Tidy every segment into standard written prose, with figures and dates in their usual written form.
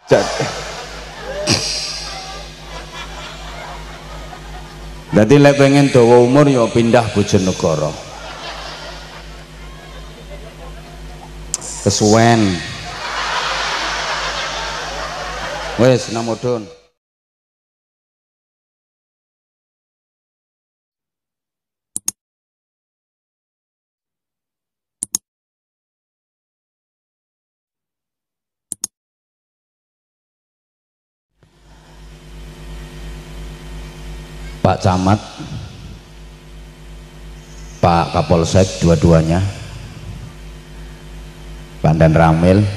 Jadi lek pengen dawa umur ya pindah Bojonegoro. Kesuwen. Wes namudun. Pak Camat, Pak Kapolsek dua-duanya, Pak Dan Ramil,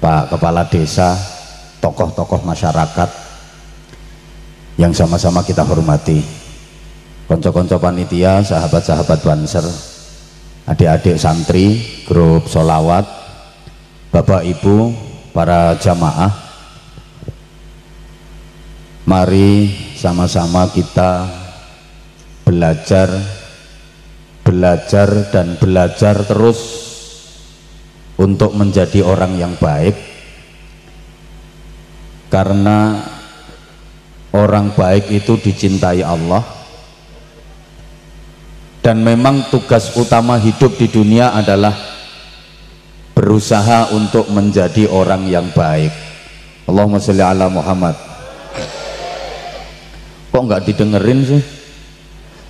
Pak Kepala Desa, tokoh-tokoh masyarakat yang sama-sama kita hormati, konco-konco panitia, sahabat-sahabat Banser, adik-adik santri, grup sholawat, Bapak Ibu, para jamaah, mari sama-sama kita belajar dan belajar terus untuk menjadi orang yang baik, karena orang baik itu dicintai Allah, dan memang tugas utama hidup di dunia adalah berusaha untuk menjadi orang yang baik. Allahumma sholli ala Muhammad. Kok nggak didengerin sih?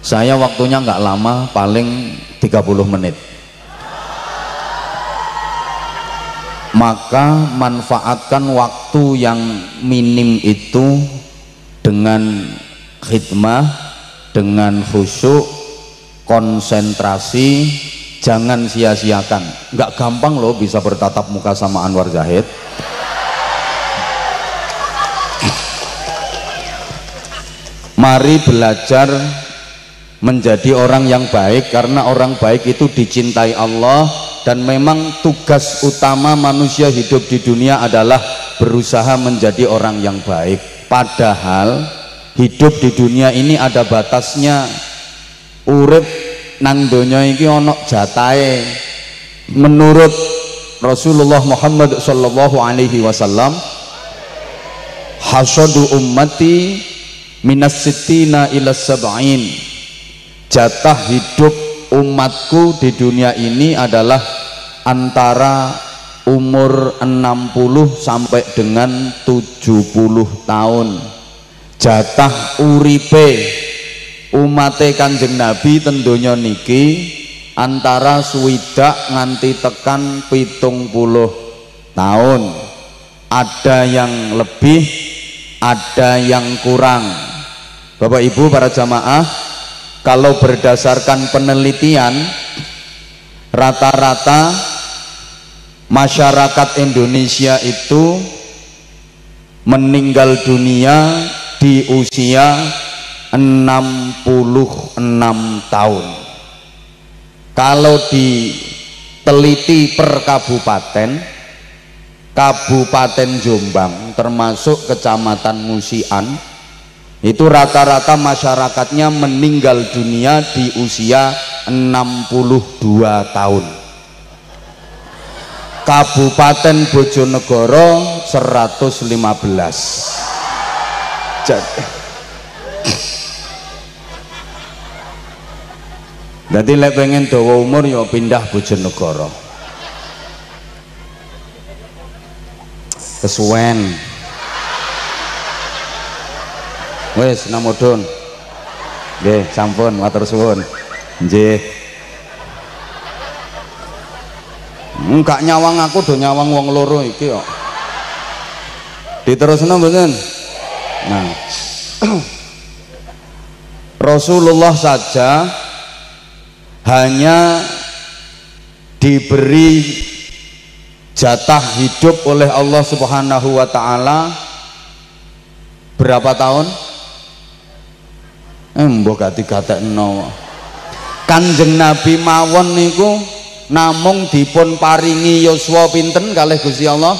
Saya waktunya nggak lama, paling 30 menit. Maka manfaatkan waktu yang minim itu dengan khidmah, dengan khusyuk, konsentrasi, jangan sia-siakan. Nggak gampang loh bisa bertatap muka sama Anwar Zahid. Mari belajar menjadi orang yang baik, karena orang baik itu dicintai Allah, dan memang tugas utama manusia hidup di dunia adalah berusaha menjadi orang yang baik. Padahal hidup di dunia ini ada batasnya. Urip nang donya iki ana jatahe. Menurut Rasulullah Muhammad sallallahu alaihi wasallam, hasadu ummati minas sittina ila sab'in, jatah hidup umatku di dunia ini adalah antara umur 60 sampai dengan 70 tahun. Jatah uripe umate Kanjeng Nabi ten donya niki antara swidak nganti tekan 70 tahun. Ada yang lebih, ada yang kurang. Bapak Ibu para jamaah, kalau berdasarkan penelitian, rata-rata masyarakat Indonesia itu meninggal dunia di usia 66 tahun. Kalau diteliti per kabupaten, Kabupaten Jombang termasuk Kecamatan Musian, itu rata-rata masyarakatnya meninggal dunia di usia 62 tahun. Kabupaten Bojonegoro 115. Jadi lek pengen dawa umur ya pindah Bojonegoro. Kesuwen. Wes namudun. Nggih, sampun matur suwun. Nggih. Enggak nyawang aku, do nyawang wong loro iki kok. Diterusno mboten? Nah. Rasulullah saja hanya diberi jatah hidup oleh Allah Subhanahu wa taala berapa tahun? Mbok gak digatekno. Kanjeng Nabi mawon niku namung dipun paringi yuswa pinten kalih Gusti Allah?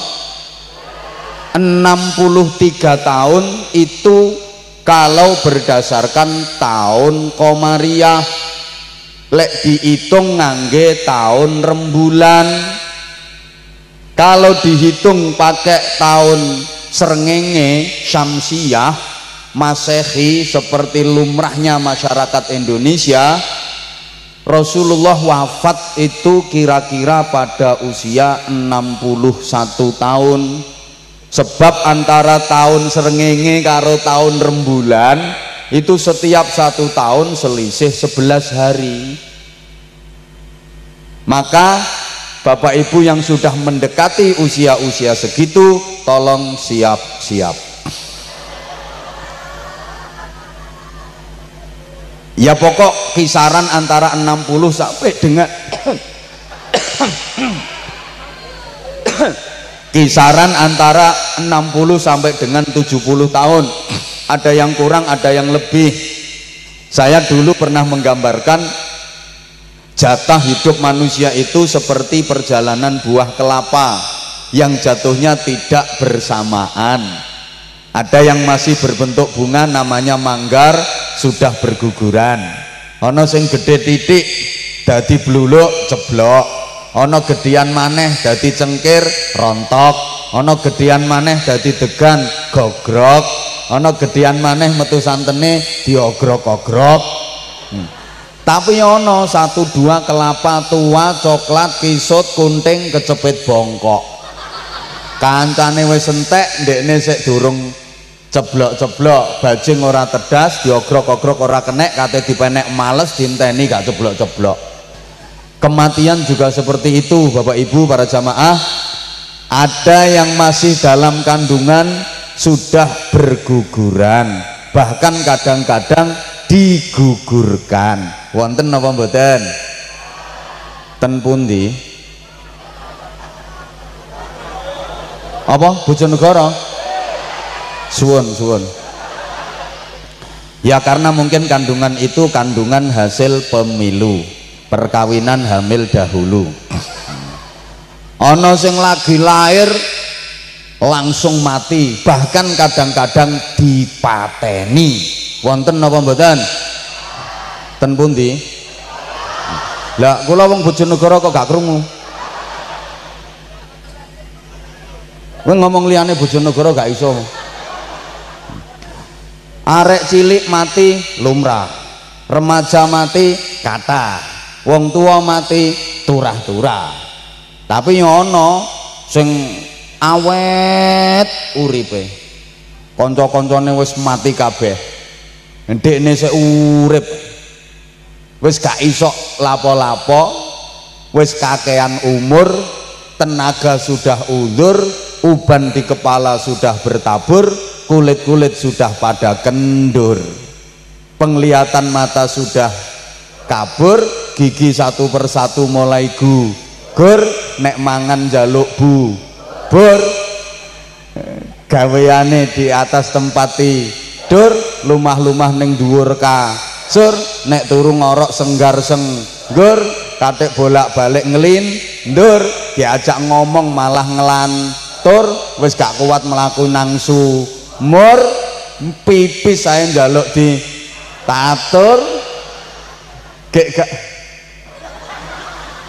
63 tahun. Itu kalau berdasarkan tahun komariah. Lek dihitung ngangge tahun rembulan. Kalau dihitung pakai tahun srengenge Syamsiyah Masehi seperti lumrahnya masyarakat Indonesia, Rasulullah wafat itu kira-kira pada usia 61 tahun. Sebab antara tahun srengenge karo tahun rembulan itu setiap 1 tahun selisih 11 hari. Maka Bapak Ibu yang sudah mendekati usia-usia segitu, tolong siap-siap. Ya pokok kisaran antara 60 sampai dengan kisaran antara 60 sampai dengan 70 tahun. Ada yang kurang, ada yang lebih. Saya dulu pernah menggambarkan jatah hidup manusia itu seperti perjalanan buah kelapa yang jatuhnya tidak bersamaan. Ada yang masih berbentuk bunga namanya manggar, sudah berguguran. Ono sing gede titik dadi bluluk ceblok, ono gedean maneh dadi cengkir rontok, ono gedean maneh dadi degan gogrok, ono gedean maneh metu santene diogrok-ogrok. Tapi ono 1-2 kelapa tua coklat kisut kunting kecepit bongkok. Kancane wis entek ndekne sik durung ceblok-ceblok, bajing ora tedas, diogrok-ogrok ora kenek, kate dipenek males dinteni gak ceblok-ceblok. Kematian juga seperti itu Bapak Ibu para jamaah. Ada yang masih dalam kandungan sudah berguguran, bahkan kadang-kadang digugurkan. Wonten napa mboten? Ten pundi? Apa? Bojonegoro? Suwun. Ya karena mungkin kandungan itu kandungan hasil pemilu, perkawinan hamil dahulu. Ono sing lagi lahir langsung mati, bahkan kadang-kadang dipateni. Wonten napa mboten? Ten pundi? Lah kula wong Bojonegoro kok gak krungu. Kowe ngomong liyane Bojonegoro gak iso. Arek cilik mati lumrah, remaja mati kata, wong tua mati turah-turah. Tapi ono sing awet uripe, kanca-kancane wis mati kabeh, ndekne sik urip, wis gak iso lapo-lapo, wis kakean umur, tenaga sudah undur, uban di kepala sudah bertabur, kulit-kulit sudah pada kendur, penglihatan mata sudah kabur, gigi satu persatu mulai gugur, nek mangan jaluk bubur, gaweane di atas tempat tidur, lumah-lumah ning dhuwur kasur, nek turu ngorok senggar senggur, katik bolak-balik ngelindur, diajak ngomong malah ngelantur, wis gak kuat melaku nang sumur, pipis saya njaluk di tatur, gak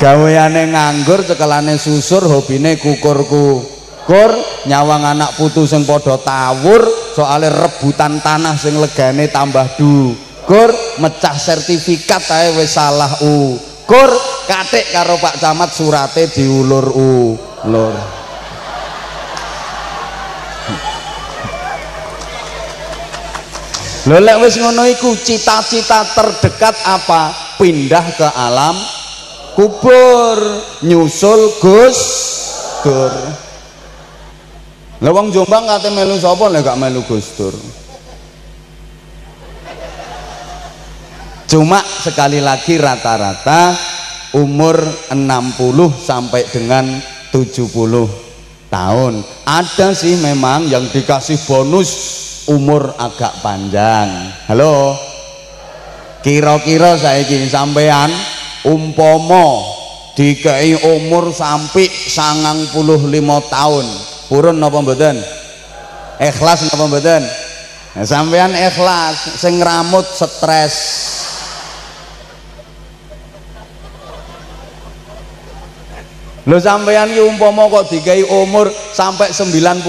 gaweane nganggur, cekelane susur, hobine kukur-kukur, nyawang anak putu sing padha tawur, soalnya rebutan tanah sing legane tambah dukur, mecah sertifikat ae wis salah ukur, katik karo Pak Camat surate diulur-ulur. Lho lek wis ngono iku cita-cita terdekat apa? Pindah ke alam kubur, nyusul Gus Dur. Lah wong Jombang kate melu sapa lek gak melu Gus Dur? Cuma sekali lagi rata-rata umur 60 sampai dengan 70 tahun. Ada sih memang yang dikasih bonus umur agak panjang. Halo, kira-kira saiki sampean umpomo dikei umur sampai 95 tahun, purun napa mboten? Ikhlas napa mboten? Nah, sampean ikhlas, sing ngramut stres. Lho sampean ki umpama kok dikai umur sampai 95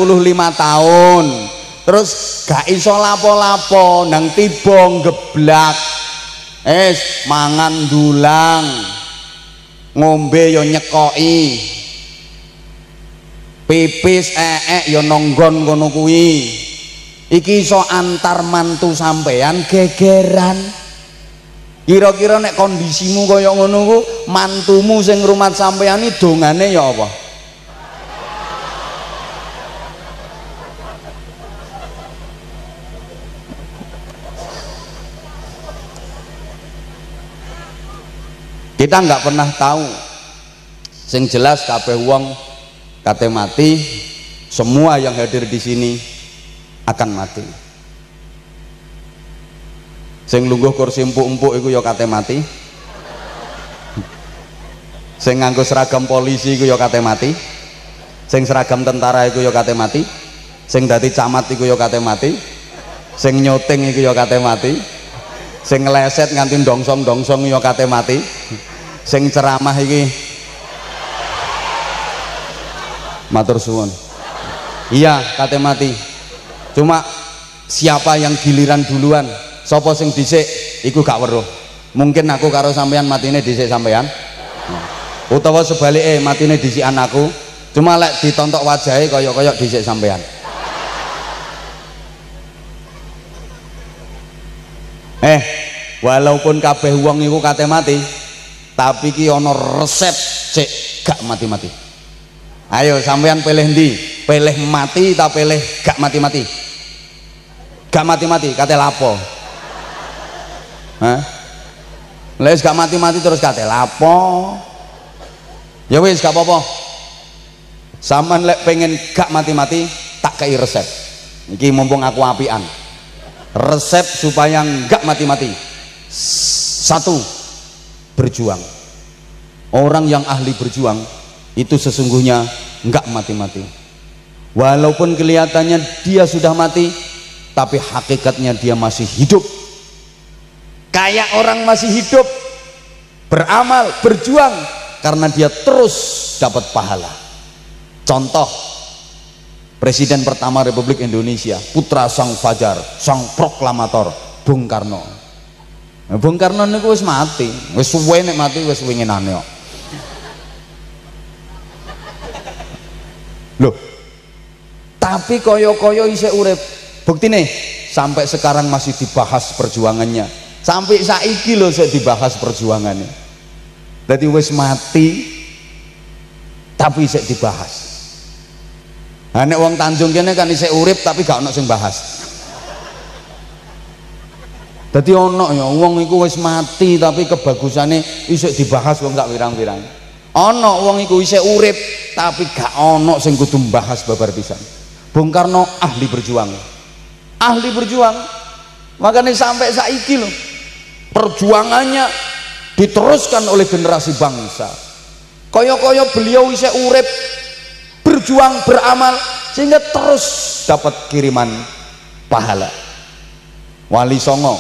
tahun terus gak iso lapo-lapo nang tiba geblak mangan dulang ngombe yo nyekoki pipis yo nonggon ngono kuwi iki iso antar mantu sampean gegeran. Kira-kira nek kondisimu kaya ngono ku mantumu sing ngrumat sampean iki dongane ya apa? Kita nggak pernah tahu. Sing jelas kabeh wong kate mati, semua yang hadir di sini akan mati. Sing lungguh kursi empuk-empuk iku ya kate mati. Sing nganggo seragam polisi iku ya kate mati. Sing seragam tentara iku ya kate mati. Sing dadi camat iku ya kate mati. Sing nyuting iku ya kate mati. Sing ngeleset nganti dongsong-dongsong ya kate mati. Sing ceramah iki matur suwun. Iya kate mati. Cuma siapa yang giliran duluan? Sopo sing dhisik iku gak weruh. Mungkin aku karo sampean matine dhisik sampean. Utawa sebalike matine dhisik anakku. Cuma lek ditontok wajahe kaya-kaya dhisik sampean. Walaupun kabeh wong iku kate mati, tapi ki ana resep sik gak mati-mati. Ayo sampean pilih ndi? Pilih mati ta pilih gak mati-mati? Gak mati-mati kate lapo? Lha gak mati-mati terus kate lapo? Ya wis gak apa-apa. Sampean lek pengen gak mati-mati tak kei resep. Iki mumpung aku apian. Resep supaya gak mati-mati. 1. Berjuang. Orang yang ahli berjuang itu sesungguhnya gak mati-mati. Walaupun kelihatannya dia sudah mati, tapi hakikatnya dia masih hidup. Kayak orang masih hidup, beramal, berjuang karena dia terus dapat pahala. Contoh Presiden pertama Republik Indonesia, putra sang fajar, sang proklamator, Bung Karno. Nah, Bung Karno niku wis mati, wis suwe nek mati wis winginane kok. Loh, tapi koyo-koyo isih urip. Buktine sampai sekarang masih dibahas perjuangannya. Sampai saiki lho saya dibahas perjuangannya. Jadi wis mati tapi saya dibahas. Nah, nek wong Tanjung kene kan isih urip tapi gak ono sing bahas. Dadi ono ya wong iku wis mati tapi kebagusane isih dibahas wong gak wirang-wirang. Ono wong iku isih urip tapi gak ono sing kudu mbahas babar pisan. Bung Karno ahli berjuang. Ahli berjuang. Makanya sampai saiki lho perjuangannya diteruskan oleh generasi bangsa. Koyo-koyo beliau isih urip berjuang beramal sehingga terus dapat kiriman pahala. Wali Songo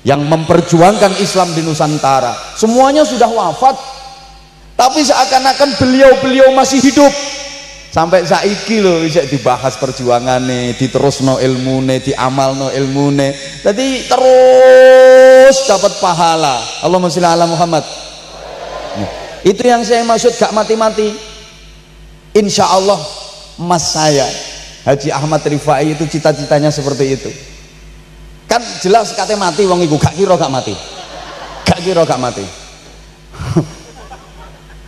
yang memperjuangkan Islam di Nusantara semuanya sudah wafat, tapi seakan-akan beliau masih hidup. Sampai saiki lho bisa dibahas perjuangannya, diterusno ilmune, diamalno ilmune. Jadi terus dapat pahala. Allahumma sholli ala Muhammad. Nah, itu yang saya maksud gak mati-mati. Insya Allah mas saya Haji Ahmad Rifai itu cita-citanya seperti itu. Kan jelas kate mati wong iku gak kira gak mati. Gak kira gak mati.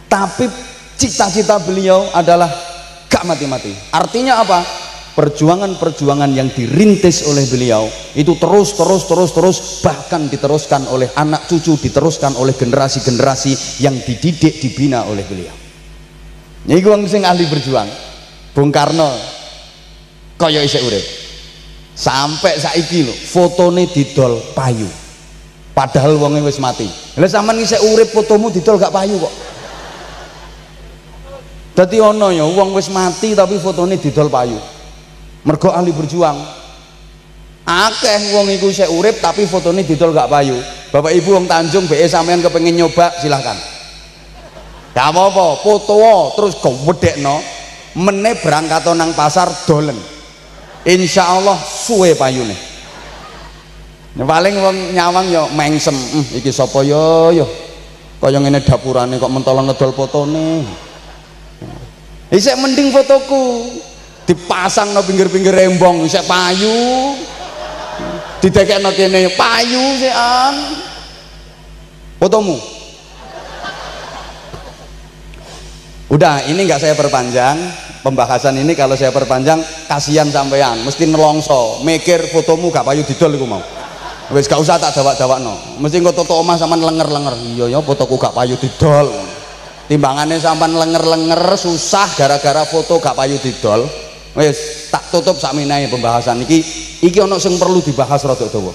Tapi cita-cita beliau adalah gak mati-mati. Artinya apa? Perjuangan-perjuangan yang dirintis oleh beliau itu terus bahkan diteruskan oleh anak cucu, diteruskan oleh generasi-generasi yang dididik, dibina oleh beliau. Ini wong sing ahli berjuang. Bung Karno kaya isih urip. Sampai saiki lho fotone didol payu. Padahal wonge wis mati. Lah sampean isih urip fotomu didol gak payu kok. Dadi ono ya wong wis mati tapi fotone didol payu. Mergo ahli berjuang. Akeh wong iku isih urip tapi fotone didol gak payu. Bapak Ibu wong Tanjung BE sampean kepengin nyoba silahkan. Gak apa-apa, foto terus gowedekno meneh berangkat nang pasar dolen. Insyaallah suwe payune. Paling wong nyawang ya mengsem, iki sapa yo. Kaya ngene dapurane kok mentolong ngedol fotone. Isek mending fotoku dipasang no pinggir-pinggir rembong, isek payu. Didekekno kene payu sekan. Fotomu. Udah, ini nggak saya perpanjang pembahasan ini. Kalau saya perpanjang kasihan sampean, mesti nelongso mikir fotomu gak payu didol iku mau. Wis gak usah tak jawab-jawabno. Mesti engko toto omah sampean lenger-lenger. Iya ya fotoku gak payu didol. Timbangannya sampean lenger-lenger susah gara-gara foto gak payu didol. Wis tak tutup sakmenahe pembahasan iki. Iki ana sing perlu dibahas rada dawa.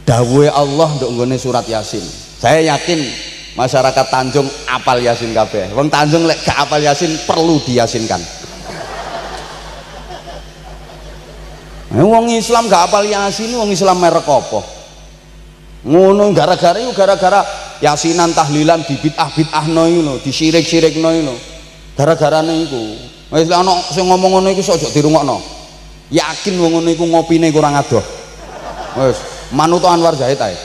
Dawuhe Allah nduk nggone surat Yasin. Saya yakin masyarakat Tanjung apal Yasin kabeh. Wong Tanjung lek gak apal Yasin perlu diyasinkan. Wong Islam gak apal Yasin, wong Islam merek apa? Ngono gara-gara yasinan tahlilan di bid'ah-bid'ahno iku lho, disirik-sirikno iku lho. Gara-garane iku. Wis ana sing ngomong ngono iku sok dirungokno. Yakin wong ngono iku ngopine kurang adoh. Wis manut Anwar Zahid ae.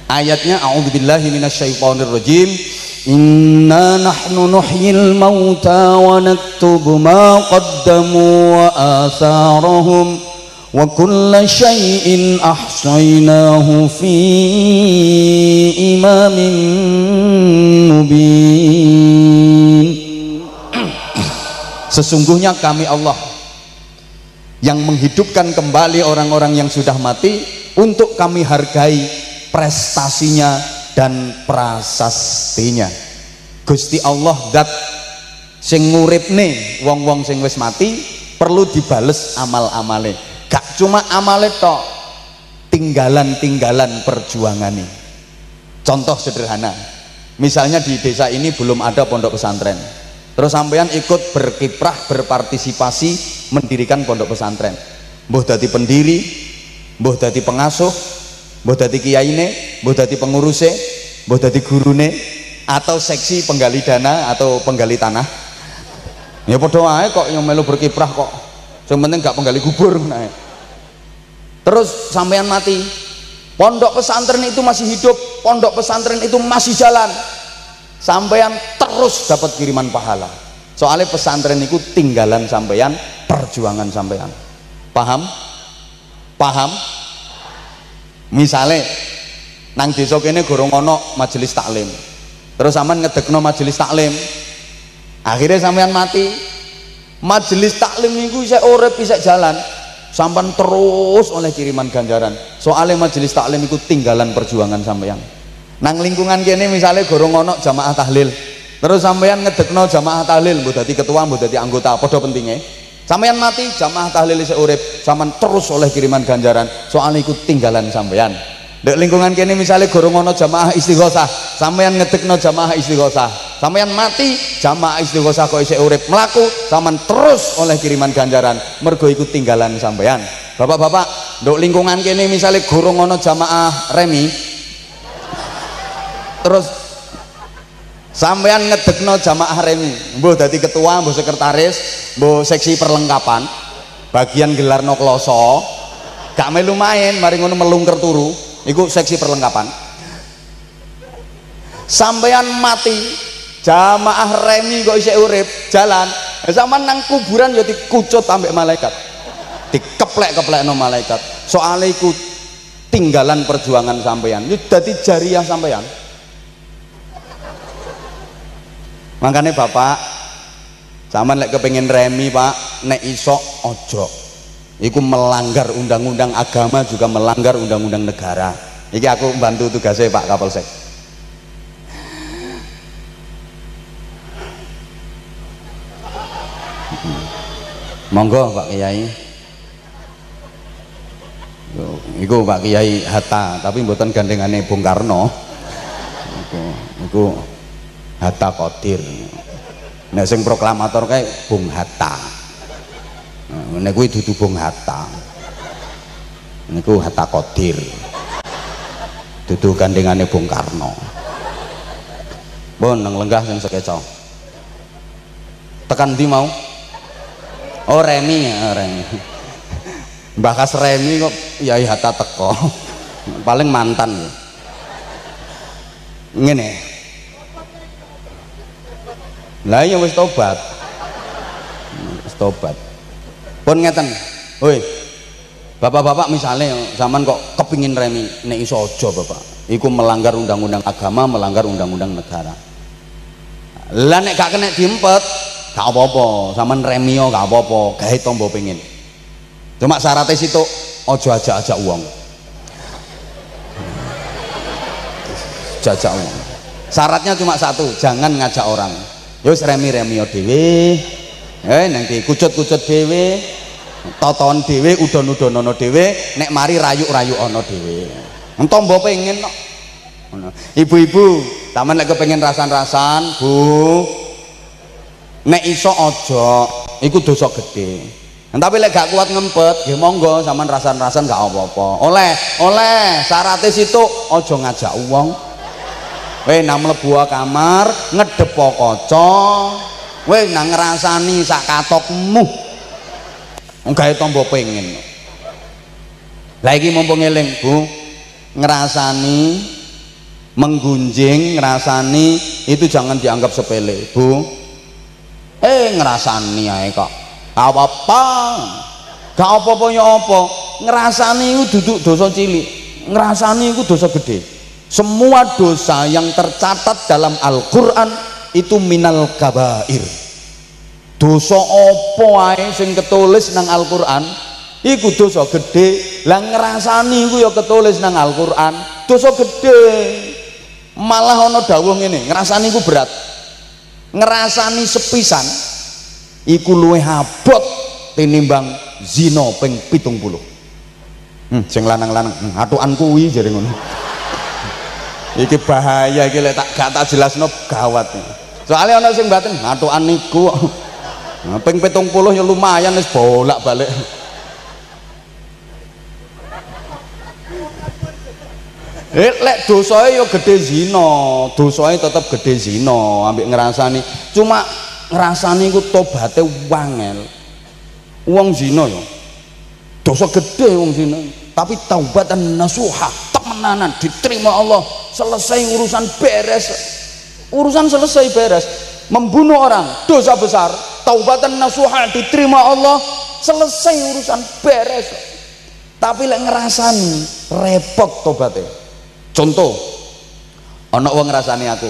Ayatnya a'udzubillahi minasyaitonirrajim. Inna nahnu nuhyil mauta wa naktubu ma qaddamu wa atharahum wa kulla syai'in ahsaynahu fi imamin mubin. Sesungguhnya kami Allah yang menghidupkan kembali orang-orang yang sudah mati untuk kami hargai prestasinya dan prasastinya. Gusti Allah dat sing nguripne wong-wong sing wis mati perlu dibales amal-amale. Gak cuma amale tok, tinggalan-tinggalan perjuangane. Contoh sederhana, misalnya di desa ini belum ada pondok pesantren, terus sampean ikut berkiprah berpartisipasi mendirikan pondok pesantren. Mbuh dadi pendiri, mbuh dadi pengasuh, mbuh dadi kiyaine, mbuh dadi penguruse, mbuh dadi gurune, atau seksi penggali dana atau penggali tanah. Ya padha wae kok yang melu berkiprah kok. Sing penting gak penggali kubur nah. Terus sampean mati, pondok pesantren itu masih hidup, pondok pesantren itu masih jalan. Sampean terus dapat kiriman pahala. Soalnya pesantren itu tinggalan sampean, perjuangan sampean. Paham? Paham? Misale nang desa kene gorong ana majelis taklim. Terus sampean ngedekno majelis taklim. Akhirnya sampean mati. Majelis taklim niku isih urip isih jalan. Sampean terus oleh kiriman ganjaran. Soalnya majelis taklim iku tinggalan perjuangan sampean. Nang lingkungan kene misale gorong ana jamaah tahlil. Terus sampean ngedekno jamaah tahlil, mbok dadi ketua, mbok dadi anggota, padha pentinge. Sampean mati, jamaah tahlil isih urip, sampean terus oleh kiriman ganjaran. Soalnya iku tinggalan sampean. Dek lingkungan kene misale gorong ana jamaah istighosah, sampean ngedekno jamaah istighosah. Sampean mati, jamaah istighosah kok isih urip mlaku, sampean terus oleh kiriman ganjaran. Mergo iku tinggalan sampean. Bapak-bapak, nduk lingkungan kene misale gorong ana jamaah remi, terus sampean ngedekno jamaah remi, mbuh dadi ketua, mbuh sekretaris, mbuh seksi perlengkapan, bagian gelarno kloso, gak melu main, mari ngono melungker turu, iku seksi perlengkapan. Sampean mati, jamaah remi kok isih urip, jalan, sampean nang kuburan ya dikucut ambek malaikat, dikeplek-keplekno malaikat. Soale iku tinggalan perjuangan sampean, itu dadi jariah sampean. Makanya bapak, sampean lek kepengin remi pak, nek iso ojo. Iku melanggar undang-undang agama juga melanggar undang-undang negara. Iki aku bantu tugasnya Pak Kapolsek. Monggo Pak Kiai. Iku Pak Kiai Hatta, tapi mboten gandengane Bung Karno. Iku Hatta Qadir. Nek sing proklamator kae Bung Hatta. Nek kuwi dudu Bung Hatta. niku Hatta Qadir dudu gandengane Bung Karno. Pun nang lenggah sing sekeca tekan ndi mau? Oh Remi, Remi. Mbah Kas Remi kok Yai Hatta teko. Paling mantan. Ngene. Lah ya wis tobat. Wis tobat. Pun ngeten. Hoi. Bapak-bapak misalnya zaman kok kepingin Remi, nek iso aja Bapak. Iku melanggar undang-undang agama, melanggar undang-undang negara. Lah nek gak kena diempet, gak apa-apa, sampean remio gak apa-apa, gawe tombo pengin. Cuma syaratnya situ ojo ajak-ajak uang. Jajak uang. Syaratnya cuma satu, jangan ngajak orang. Yo remio dhewe. Nanti kucut-kucut dhewe, toton dhewe, udon-udonono dhewe, nek mari rayu-rayu ono dhewe. Tombo pengen kok. Ibu-ibu, taman lek kepengin rasan-rasan, Bu. Nek iso aja, iku dosa gede. Tapi lek gak kuat ngempet, nggih monggo sampean rasan-rasan gak apa-apa. Oleh, syaratnya situ aja ngajak wong. Weh nang mlebu kamar, ngedepo kaca, weh nang ngrasani sak katokmu. Wong gawe tombo pengen. Lah iki mumpung eling, Bu. Ngerasani, menggunjing, ngerasani itu jangan dianggap sepele, Bu. Ngerasani ae kok gak apa-apa, gak apa-apa ya apa. Ngerasani itu duduk dosa cilik, ngerasani itu dosa gede. Semua dosa yang tercatat dalam Al-Quran itu minal kabair. Dosa apa ae sing ketulis nang Al-Quran iku dosa gede. Lah ngrasani iku ya ketulis nang Al-Qur'an, dosa gede. Malah ana dawuh ngene, ngrasani iku berat. Ngrasani sepisan iku luwih abot tinimbang zina ping 70. Sing lanang-lanang, atukan kuwi jare ngono. Iki bahaya iki lek gak tak jelasno gawat. Soalnya ana sing mbaten atukan niku ping 70 ya lumayan wis bolak-balik. Lek dosae ya gede zina, dosae tetep gede zina, ambek ngrasani. Cuma ngrasani iku tobaté wangel. Wong zina ya dosa gede wong zina, tapi taubatan nasuha, temenanan diterima Allah, selesai urusan beres. Urusan selesai beres. Membunuh orang dosa besar, taubatan nasuha diterima Allah, selesai urusan beres. Tapi lek ngrasani repot tobaté. Contoh, ana wong ngrasani aku.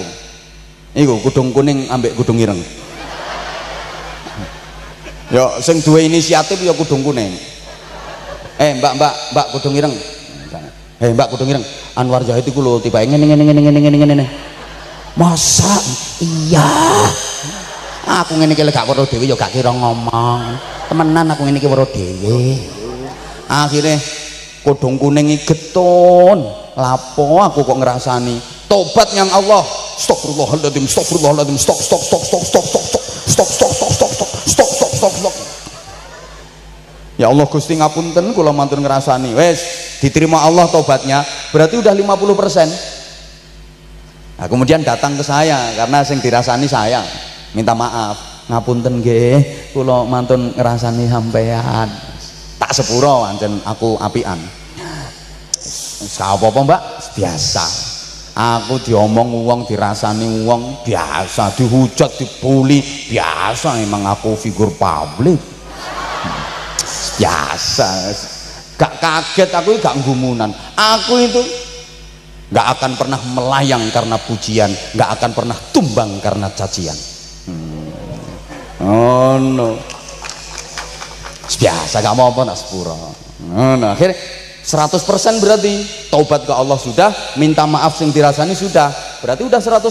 Iku kudung kuning ambek kudung ireng. Ya sing duwe inisiatif ya kudung kuning. Mbak kudung ireng. Mbak kudung ireng. Anwar Zahid iku lho tiba ngene. Masa iya. Aku ngene iki lek gak weruh dhewe ya gak kira ngomong. Temenan aku ngene iki weruh dhewe. Akhire kudung kuning iki getun. Lapo aku kok ngerasani tobat yang Allah. Astagfirullahaladzim, astagfirullahaladzim, stop. Ya Allah Gusti ngapunten kula mantun ngerasani. Wes diterima Allah tobatnya, berarti udah 50%. Nah, kemudian datang ke saya karena sing dirasani saya, minta maaf, ngapunten nggih kula mantun ngerasani sampean. Tak sepuro pancen aku apian. Apa Mbak? Biasa. Aku diomong uang, dirasani uang biasa, dihujat, dibully biasa. Emang aku figur publik biasa. Gak kaget aku, gak gumunan. Aku itu gak akan pernah melayang karena pujian, gak akan pernah tumbang karena cacian. Oh no, biasa, gak mau apa nak sepuro. Nah, akhirnya 100% berarti taubat ke Allah sudah, minta maaf sing dirasani sudah, berarti udah 100%.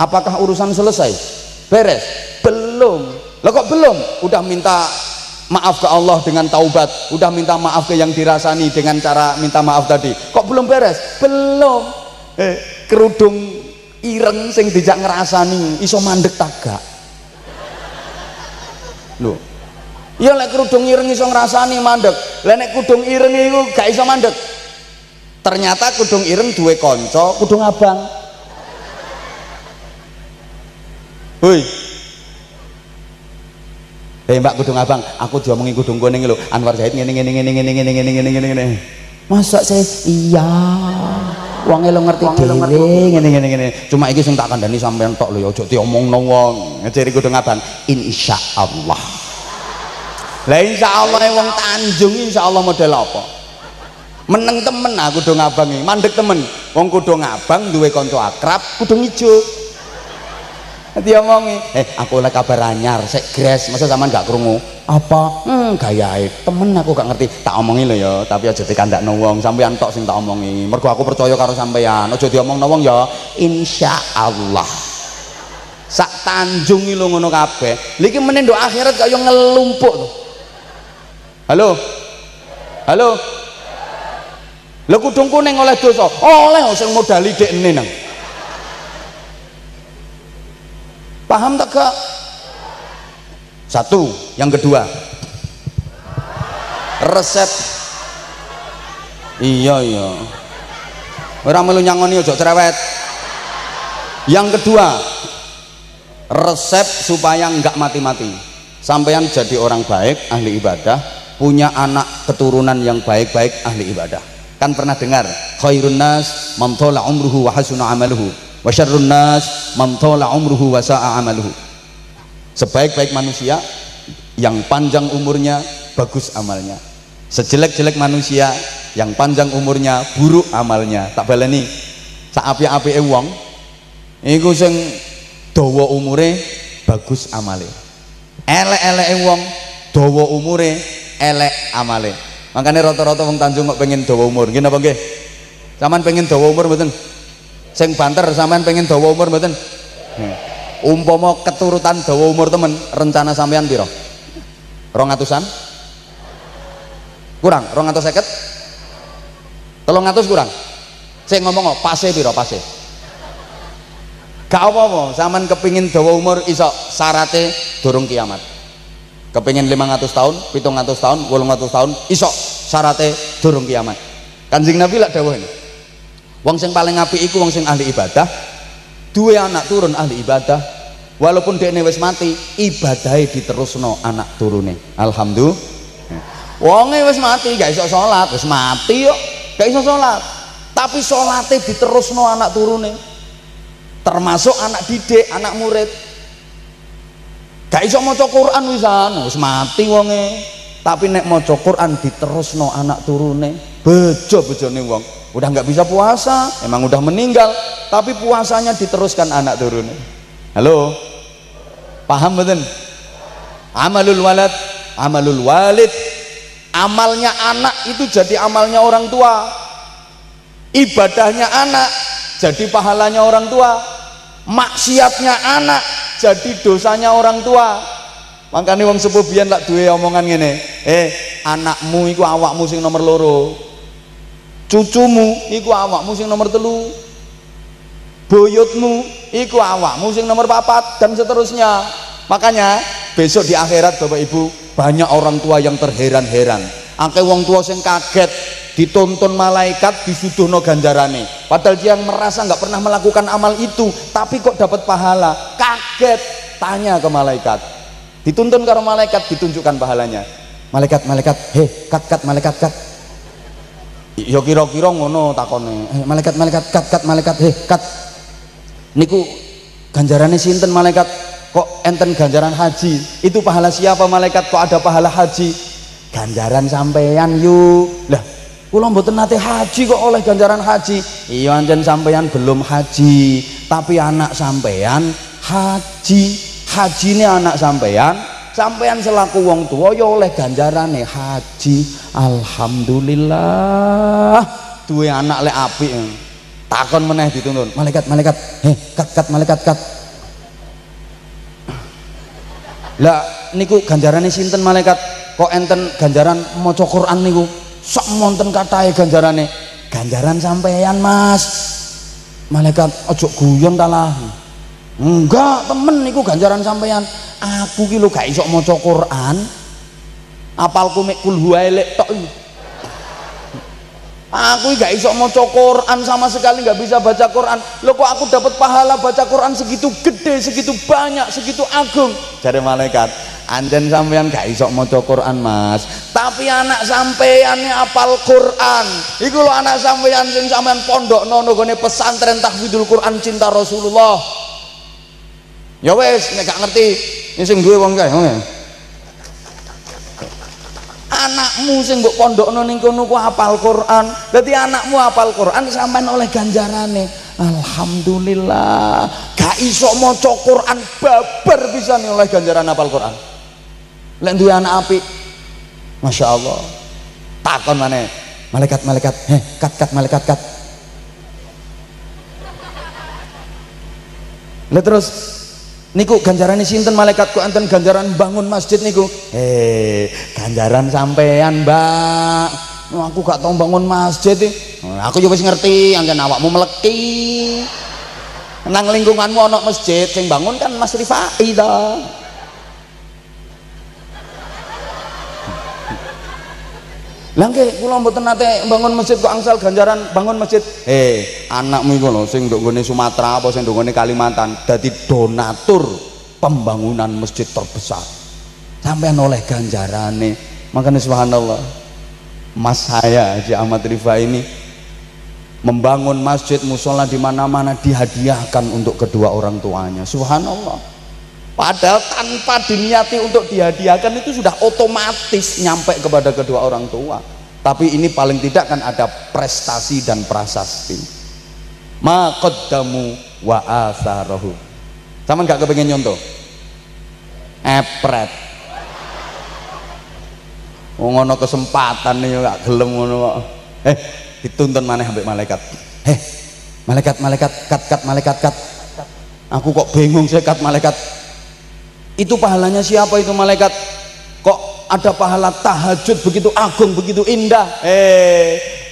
Apakah urusan selesai? Beres? Belum. Lah kok belum? Udah minta maaf ke Allah dengan taubat, udah minta maaf ke yang dirasani dengan cara minta maaf tadi, kok belum beres? Belum. Kerudung ireng sing dijak ngerasani iso mandek tagak. Loh, Ya lek kudung ireng iso ngrasani mandeg. Lah nek kudung ireng iku gak iso mandeg. Ternyata kudung ireng duwe kanca kudung abang. Hoi. Mbak kudung abang, aku diomongi kudung kuning lho, Anwar Zahid ngene. Masa saya iya. Wong lo ngerti dhewe ngene. Cuma iki sing tak kandhani sampean tok lho ya aja diomongno wong. Ngejeri kudung abang, insyaallah. Lah insyaallah wong Tanjung insyaallah model apa? Meneng temen aku kudung abang iki, mandeg temen. Wong kudung abang duwe kanca akrab kudung ijo. Diomongi, aku oleh kabar anyar, sek gres, masa zaman gak krungu? Apa? Gayae temen aku gak ngerti. Tak omongi lho ya, tapi aja dikandakno wong, sampeyan tok sing tak omongi. Mergo aku percaya karo sampeyan, aja diomongno wong ya. Insyaallah. Sak Tanjung iki lho ngono kabeh. Lha iki meneh nduk akhirat kaya ngelumpuk to. Halo. Halo. Lha kudung kuning oleh dosa. Oleh sing modali dekne nang. Paham tak gak? Satu, yang kedua resep. Iya orang melu nyangoni ojo cerewet. Yang kedua resep supaya enggak mati-mati, sampeyan jadi orang baik ahli ibadah, punya anak keturunan yang baik-baik ahli ibadah. Kan pernah dengar khairun nas man thala umruhu wa hasuna amaluhu wa syarrun nas man thala umruhu wa sa'a amaluhu. Sebaik-baik manusia yang panjang umurnya, bagus amalnya. Sejelek-jelek manusia yang panjang umurnya, buruk amalnya. Tak baleni saapik-apike wong iku sing dawa umure, bagus amale. Elek-eleke wong dawa umure, elek amale. Makanya rata-rata wong Tanjung kok pengen dawa umur. Nggih napa nggih? Sampeyan pengen dawa umur mboten? Sing banter sampean pengen dawa umur mboten? Umpama keturutan dawa umur temen, rencana sampean piro? 200-an? Kurang? 250? 300 kurang? Sing ngomong pase piro pase? Gak apa-apa, sampean kepingin dawa umur iso syarate durung kiamat. Kepingin 500 tahun, 700 tahun, 800 tahun iso syarate durung kiamat. Kanjeng Nabi lak dawuh ini. Wong sing paling apik iku wong sing ahli ibadah, duwe anak turun ahli ibadah, walaupun dekne wis mati, ibadahe diterusno anak turune. Alhamdulillah. Wonge wis mati gak iso salat, wis mati kok gak iso salat. Tapi salate diterusno anak turune. Termasuk anak didik, anak murid. Gak iso maca Quran wisan, wis mati wonge. Tapi nek maca Quran diterusno anak turune, bejo-bejone wong. Udah nggak bisa puasa, emang udah meninggal, tapi puasanya diteruskan anak turunnya. Halo, paham betul? Amalul walad, amalul walid, amalnya anak itu jadi amalnya orang tua, ibadahnya anak jadi pahalanya orang tua, maksiatnya anak jadi dosanya orang tua. Makanya wong sepuh biyen lak duwe omongan ngene, anakmu iku awakmu sing nomor loro, cucumu iku awakmu sing nomor 3, boyotmu iku awakmu sing nomor 4, dan seterusnya. Makanya besok di akhirat Bapak Ibu banyak orang tua yang terheran-heran. Akeh wong tua sing kaget dituntun malaikat disuduhno ganjarane, padahal dia yang merasa nggak pernah melakukan amal itu, tapi kok dapat pahala. Kaget, tanya ke malaikat, dituntun karo malaikat, ditunjukkan pahalanya. Malaikat kat malaikat kat. Ya kira-kira ngono takone. Malaikat malaikat kat. Niku ganjarane sinten malaikat? Kok enten ganjaran haji? Itu pahala siapa malaikat? Kok ada pahala haji? Ganjaran sampeyan yuk. Lah, kula mboten nate haji kok oleh ganjaran haji. Iya anjen sampeyan belum haji, tapi anak sampeyan haji. Hajine anak sampeyan, sampeyan selaku wong tua ya oleh ganjarane haji. Alhamdulillah, duwe anak lek apik. Takon meneh dituntun, malaikat kat malaikat kat. Lah niku ganjarane sinten malaikat? Kok enten ganjaran maca Quran niku? Sak monten katahe ganjarane. Ganjaran sampeyan Mas. Malaikat ojo guyon ta lah. Enggak, temen niku ganjaran sampeyan. Aku ki lho gak iso maca Quran. Apalku mek kul huwa elek tok iki. Aku gak iso maca Quran sama sekali, gak bisa baca Quran. Loh kok aku dapat pahala baca Quran segitu gede, segitu banyak, segitu agung? Jare malaikat, anjen sampean gak iso maca Quran Mas, tapi anak sampeannya apal Quran. Iku lho anak sampean sing sampean pondokno nggone pesantren tahfidzul Quran cinta Rasulullah. Ya wis, nek gak ngerti, ini sing duwe wong kae. Anakmu sing mbok pondokno ning kono ku hafal Quran. Dadi anakmu hafal Quran sampean oleh ganjarane. Alhamdulillah. Gak iso maca Quran babar bisa nih oleh ganjaran hafal Quran. Lek duwe anak apik, Masya Allah. Takon maneh, malaikat-malaikat, kat malaikat kat. Lah terus niku ganjaran sinten malaikat kok enten ganjaran bangun masjid niku? Ganjaran sampean, Mbak. Aku gak tau bangun masjid aku juga wis ngerti anjen awakmu meleki. Nang lingkunganmu ana masjid sing bangun kan Mas Rifai to. Lah nggih kula mboten nate bangun masjid kok angsal ganjaran bangun masjid. Anakmu iku lho sing nduk nggone Sumatera apa sing nduk nggone Kalimantan dadi donatur pembangunan masjid terbesar. Sampeyan oleh ganjarane. Makanya subhanallah. Mas saya Haji Ahmad Rifai ini membangun masjid musola di mana-mana dihadiahkan untuk kedua orang tuanya. Subhanallah. Padahal tanpa diniati untuk dihadiahkan itu sudah otomatis nyampe kepada kedua orang tua. Tapi ini paling tidak kan ada prestasi dan prasasti. Ma qaddamu wa atharahu. Sama gak kepengen nyontoh? Epret. Ngono kesempatan nih gak gelem ngono kok. Dituntun maneh ambek malaikat. Malaikat kat. Aku kok bingung sih kat malaikat. Itu pahalanya siapa itu malaikat? Kok ada pahala tahajud begitu agung, begitu indah?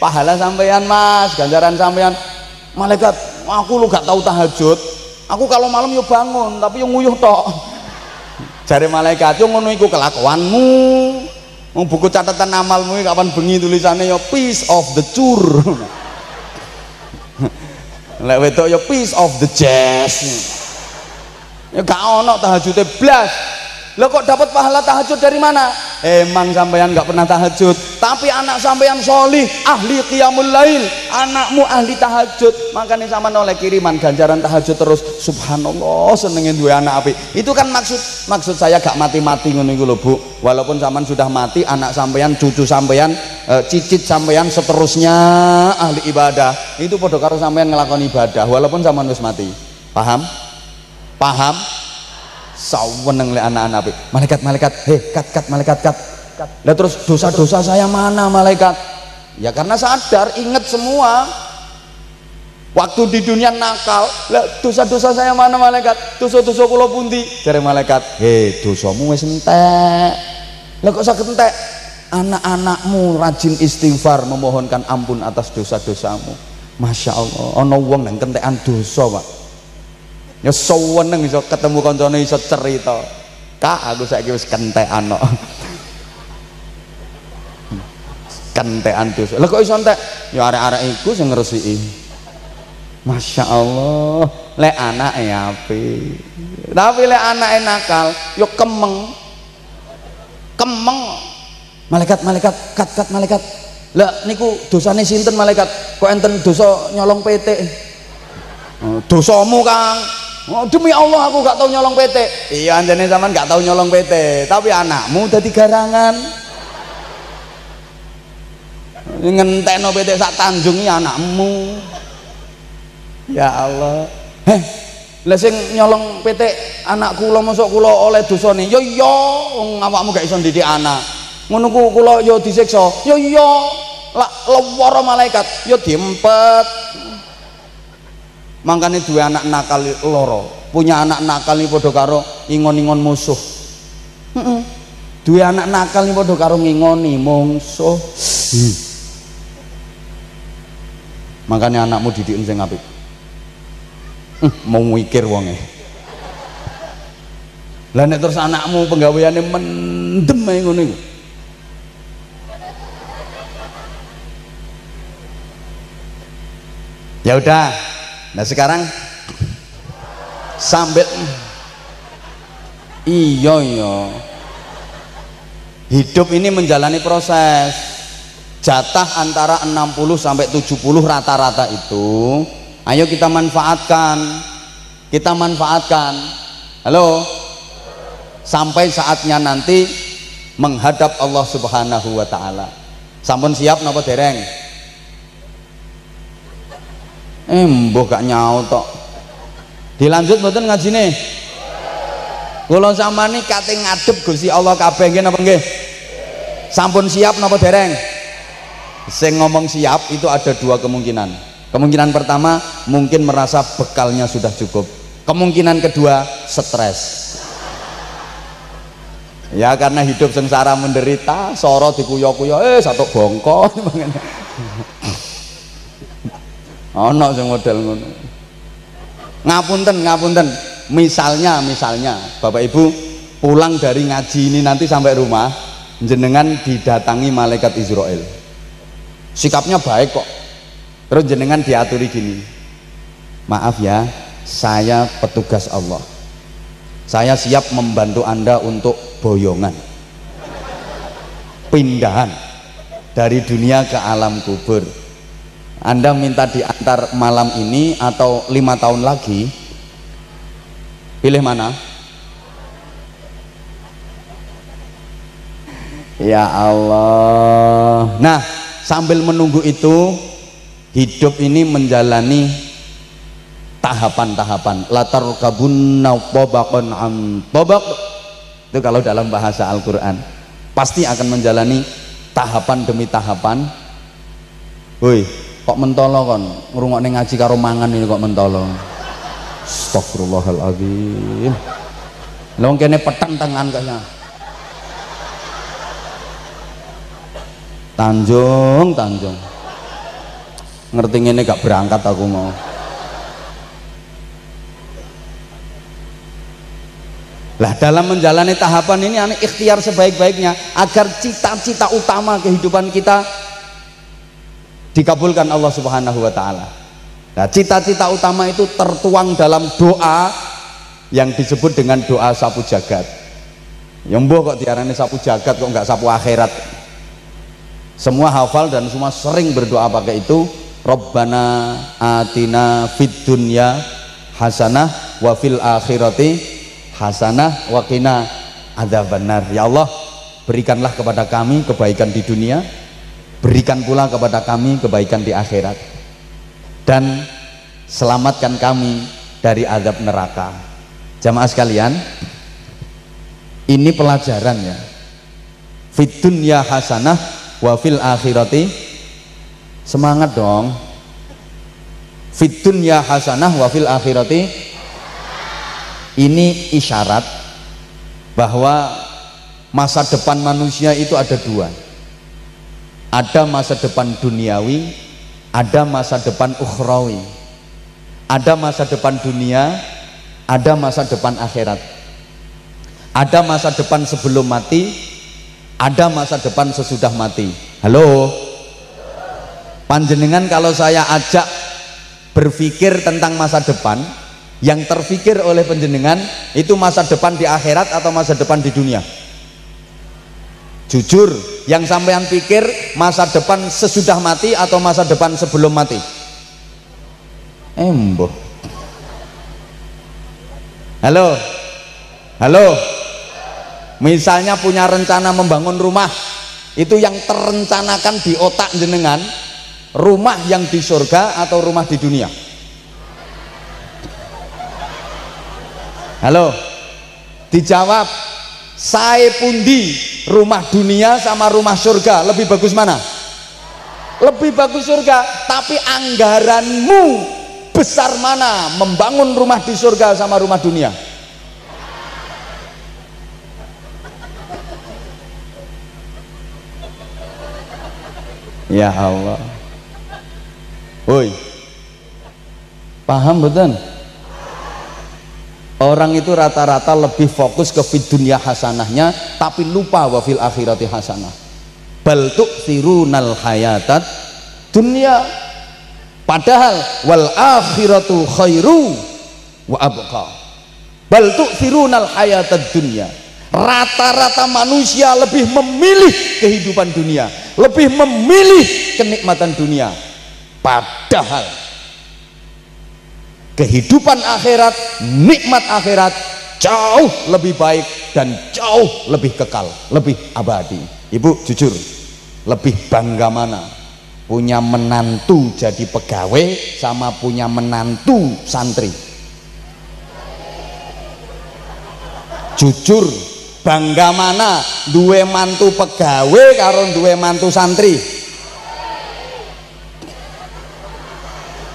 Pahala sampean Mas, ganjaran sampean. Malaikat, aku lu gak tahu tahajud. Aku kalau malam yo bangun, tapi yo nguyuh tok. Jare malaikat, yo ngono iku kelakuanmu. Wong buku catatan amalmu kapan bengi tulisannya yo piece of the cur. Lek wedok yo piece of the jazz. Ya gak ono tahajudnya blas. Lo kok dapat pahala tahajud dari mana? Emang sampean gak pernah tahajud, tapi anak sampean solih, ahli qiyamul lail, anakmu ahli tahajud, makanya sama oleh kiriman ganjaran tahajud terus. Subhanallah, senengin dua anak api. Itu kan maksud saya gak mati-mati ngono iku lho Bu. Walaupun sampean sudah mati, anak sampean, cucu sampean, cicit sampean seterusnya ahli ibadah. Itu padha karo sampean ngelakoni ibadah walaupun sampean wis mati. Paham? Saweneng lek anak-anak apik. Malaikat, kat malaikat kat. Lah terus dosa-dosa saya mana malaikat? Ya karena sadar, ingat semua. Waktu di dunia nakal, lah dosa-dosa saya mana malaikat? Dosa-dosa kula pundi? Jare malaikat, dosamu wis entek. Lah kok saged entek? Anak-anakmu rajin istighfar memohonkan ampun atas dosa-dosamu. Masya Allah, ana wong nang kentekan dosa, Pak. Ya seneng iso ketemu kancane iso cerita. Kak, aku saiki wis kentekan kok. Kentekan dosa. Lah kok iso entek? Ya arek-arek iku sing ngresiki. Masya Allah, lek anake apik. Tapi lek anake nakal, yo kemeng. Malaikat, kat malaikat. Lah niku dosane sinten malaikat? Kok enten dosa nyolong PT? Dosamu Kang. Demi Allah aku gak tahu nyolong PT. Iya anjane sampean gak tahu nyolong PT, tapi anakmu dadi garangan. Ngentekno PT sak Tanjung iki anakmu. Ya Allah. Lah sing nyolong PT anak kula mosok kula oleh dosane. Ya iya, wong awakmu gak iso ndidik anak. Ngono ku kula ya disiksa. Ya iya. Lah lewara malaikat ya diempet. Makanya dua anak nakal loro, punya anak nakal ini podo karo ingon-ingon musuh. Dua anak nakal ini podo karo ngingoni musuh. Makanya anakmu didik sing apik. Mau mikir wonge. Lah nek terus anakmu penggaweane mendem ae ngono iku. Ya udah. Nah sekarang sambil iya hidup ini menjalani proses. Jatah antara 60 sampai 70 rata-rata itu ayo kita manfaatkan. Halo, sampai saatnya nanti menghadap Allah Subhanahu wa Ta'ala. Sampun siap napa dereng? Mbah gak nyaut tok. Dilanjut mboten ngajine? Kula sampeyan kate ngadep Gusti Allah kabeh nggih napa nggih? Sampun siap napa dereng? Sing ngomong siap itu ada dua kemungkinan. Kemungkinan pertama mungkin merasa bekalnya sudah cukup. Kemungkinan kedua stres. Ya karena hidup sengsara menderita, soro dikuyo-kuyo, satu bongkok. Ono sing model ngono. Ngapunten. Misalnya Bapak Ibu pulang dari ngaji ini nanti sampai rumah jenengan didatangi malaikat Israel. Sikapnya baik kok. Terus jenengan diaturi gini. Maaf ya, saya petugas Allah. Saya siap membantu Anda untuk boyongan. Pindahan dari dunia ke alam kubur. Anda minta diantar malam ini atau 5 tahun lagi? Pilih mana? Ya Allah. Nah, sambil menunggu itu hidup ini menjalani tahapan-tahapan. Latar kabunna tabaqan an tabaq. Itu kalau dalam bahasa Al-Qur'an. Pasti akan menjalani tahapan demi tahapan. Woi, kok mentolo kon? Ngrungokne ngaji karo mangan ini kok mentolo. Astagfirullahaladzim. Lha kene petang tangan kayaknya. Tanjung ngerti ngene gak berangkat aku mau. Lah dalam menjalani tahapan ini ane ikhtiar sebaik-baiknya agar cita-cita utama kehidupan kita dikabulkan Allah Subhanahu wa Ta'ala. Nah cita-cita utama itu tertuang dalam doa yang disebut dengan doa sapu jagat. Ya mbok kok diarani sapu jagat kok nggak sapu akhirat. Semua hafal dan semua sering berdoa pakai itu. Rabbana atina fid dunya hasanah wa fil akhirati hasanah wa qina adzabannar. Ya Allah, berikanlah kepada kami kebaikan di dunia, berikan pula kepada kami kebaikan di akhirat, dan selamatkan kami dari azab neraka. Jamaah sekalian, ini pelajaran ya. Fid dunya hasanah wa fil akhirati, semangat dong. Fid dunya hasanah wa fil akhirati, ini isyarat bahwa masa depan manusia itu ada dua. Ada masa depan duniawi, ada masa depan ukhrawi. Ada masa depan dunia, ada masa depan akhirat. Ada masa depan sebelum mati, ada masa depan sesudah mati. Halo, panjenengan kalau saya ajak berpikir tentang masa depan, yang terpikir oleh panjenengan itu masa depan di akhirat atau masa depan di dunia? Jujur, yang sampean pikir masa depan sesudah mati atau masa depan sebelum mati? Emboh. Halo, misalnya punya rencana membangun rumah, itu yang terencanakan di otak jenengan rumah yang di surga atau rumah di dunia? Halo, dijawab. Saya pundi, rumah dunia sama rumah surga lebih bagus mana? Lebih bagus surga. Tapi anggaranmu besar mana membangun rumah di surga sama rumah dunia? Ya Allah. Woi, paham betul? Orang itu rata-rata lebih fokus ke fid dunya hasanahnya, tapi lupa wa fil akhirati hasanah. Bal tu'thirunal hayatat dunya. Padahal wal akhiratu khairu wa abqa. Bal tu'thirunal hayatad dunya. Rata-rata manusia lebih memilih kehidupan dunia, lebih memilih kenikmatan dunia. Padahal kehidupan akhirat, nikmat akhirat jauh lebih baik dan jauh lebih kekal, lebih abadi. Ibu jujur, lebih bangga mana? Punya menantu jadi pegawai sama punya menantu santri? Jujur, bangga mana? Duwe mantu pegawai karo duwe mantu santri?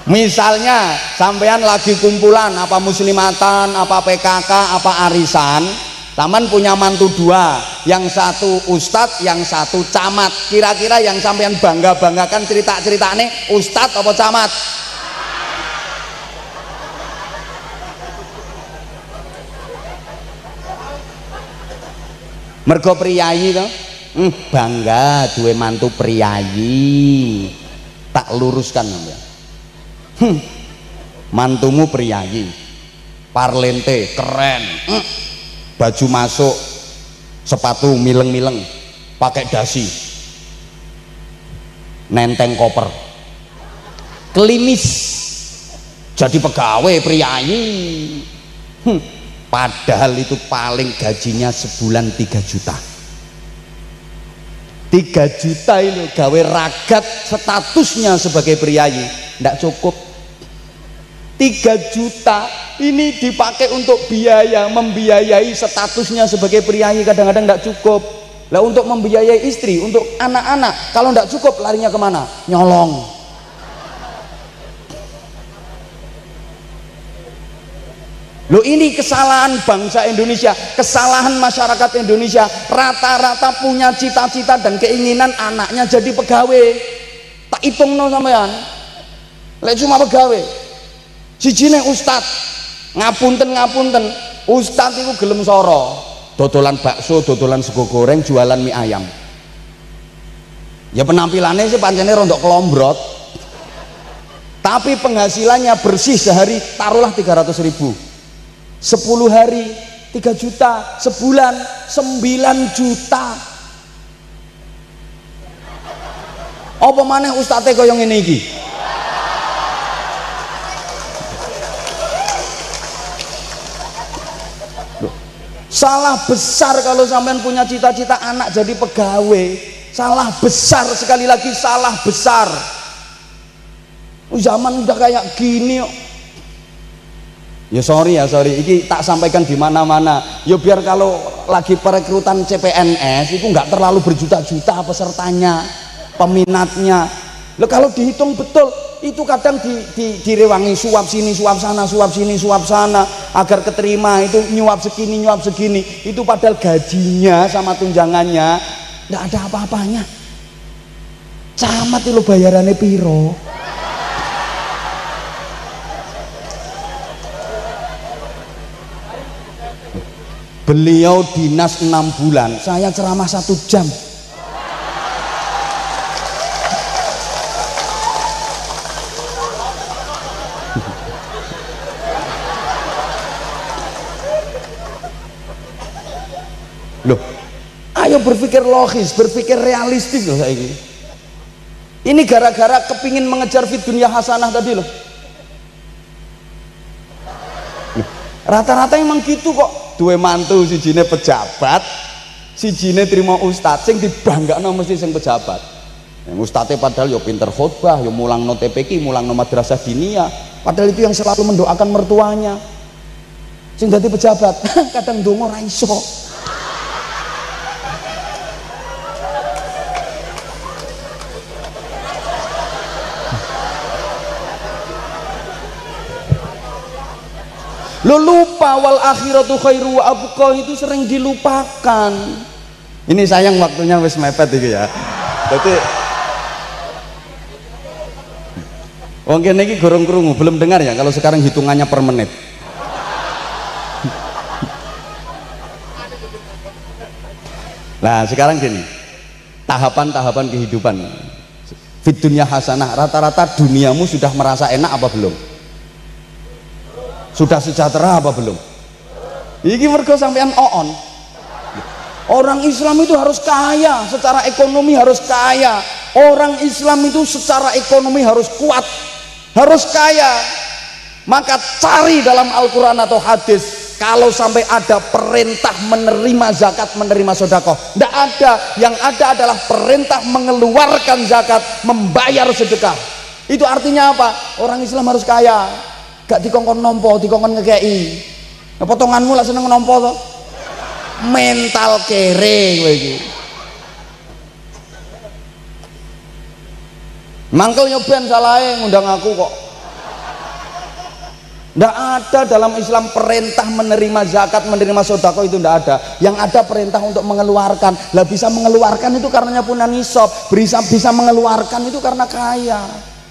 Misalnya sampean lagi kumpulan apa muslimatan, apa PKK, apa arisan, taman punya mantu dua, yang satu ustadz, yang satu camat. Kira-kira yang sampean bangga-banggakan cerita-ceritane ustadz apa camat? Mergo priyayi to. Bangga duwe mantu priyayi. Tak luruskan ya. Mantumu priyayi, parlente keren, baju masuk, sepatu mileng-mileng, pakai dasi, nenteng koper, klimis, jadi pegawai priyayi. Padahal itu paling gajinya sebulan 3 juta. 3 juta itu gawe ragat statusnya sebagai priyayi, tidak cukup. 3 juta ini dipakai untuk biaya, membiayai statusnya sebagai priyayi, kadang-kadang tidak cukup. Lah untuk membiayai istri, untuk anak-anak, kalau tidak cukup larinya kemana? Nyolong. Loh, ini kesalahan bangsa Indonesia, kesalahan masyarakat Indonesia. Rata-rata punya cita-cita dan keinginan anaknya jadi pegawai. Tak hitung no sampean. Lek cuma pegawai. Sijine ustad, ngapunten ustad itu gelem soro, dodolan bakso, dodolan sego goreng, jualan mie ayam. Ya penampilannya sih pancene rondok kelombrot, tapi penghasilannya bersih sehari taruhlah 300.000, 10 hari 3 juta, sebulan 9 juta. Apa maneh ustadze kaya ngene iki? Salah besar kalau sampean punya cita-cita anak jadi pegawai. Salah besar, sekali lagi salah besar. Zaman udah kayak gini kok. Ya sorry, ini tak sampaikan di mana-mana. Ya biar kalau lagi perekrutan CPNS itu nggak terlalu berjuta-juta pesertanya, peminatnya. Loh, kalau dihitung betul itu kadang direwangi suap sini suap sana, suap sini suap sana agar keterima, itu nyuap segini, itu padahal gajinya sama tunjangannya nggak ada apa-apanya. Camat itu bayarannya piro? Beliau dinas 6 bulan, saya ceramah 1 jam. Loh, ayo berpikir logis, berpikir realistis loh saya ini. Ini gara-gara kepingin mengejar fit dunia hasanah tadi loh. Rata-rata emang gitu kok. Duwe mantu sijine pejabat, sijine terima ustadz, sing dibanggakno mesti sing pejabat. Yang ustadznya padahal yo pinter khotbah, yo mulang no TPQ, mulang no madrasah diniyah. Padahal itu yang selalu mendoakan mertuanya. Sing dadi pejabat, kadang dongo ra iso. Lo lupa wal akhiratu khairu wa abqa, itu sering dilupakan. Ini sayang waktunya wis mepet iki ya. Jadi wong kene iki gorong krungu, belum dengar ya kalau sekarang hitungannya per menit. Nah, sekarang gini. Tahapan-tahapan kehidupan. Fid dunya hasanah, rata-rata duniamu sudah merasa enak apa belum? Sudah sejahtera apa belum? Iki mergo sampean oon. Orang Islam itu harus kaya, secara ekonomi harus kaya. Orang Islam itu secara ekonomi harus kuat, harus kaya. Maka cari dalam Al-Quran atau hadis, kalau sampai ada perintah menerima zakat, menerima sedekah, tidak ada. Yang ada adalah perintah mengeluarkan zakat, membayar sedekah. Itu artinya apa? Orang Islam harus kaya, gak dikongkon nompo, dikongkon ngekei. Nah, potonganmu lah seneng nompo toh. Mental kere kowe iki. Mangkel nyoben salahe ngundang aku kok. Tidak ada dalam Islam perintah menerima zakat, menerima sedekah, itu tidak ada. Yang ada perintah untuk mengeluarkan. Lah bisa mengeluarkan itu karenanya punya nisab, bisa mengeluarkan itu karena kaya.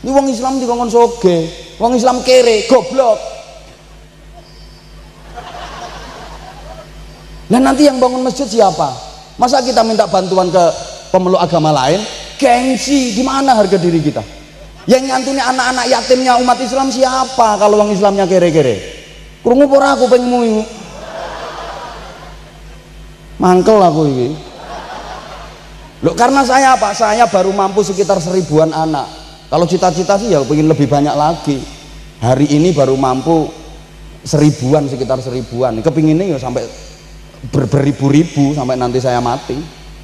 Ini wong Islam dikongkon soge, wong Islam kere, goblok. Nah nanti yang bangun masjid siapa? Masa kita minta bantuan ke pemeluk agama lain? Gengsi, gimana harga diri kita? Yang nyantuni anak-anak yatimnya umat Islam siapa kalau orang Islamnya kere-kere? Krungu ora aku pengenmu iki. Mangkel aku ini. Loh, karena saya apa? Saya baru mampu sekitar 1000-an anak. Kalau cita-cita sih ya pengen lebih banyak lagi. Hari ini baru mampu 1000-an, sekitar 1000-an. Kepinginnya ya sampai beribu-ribu sampai nanti saya mati.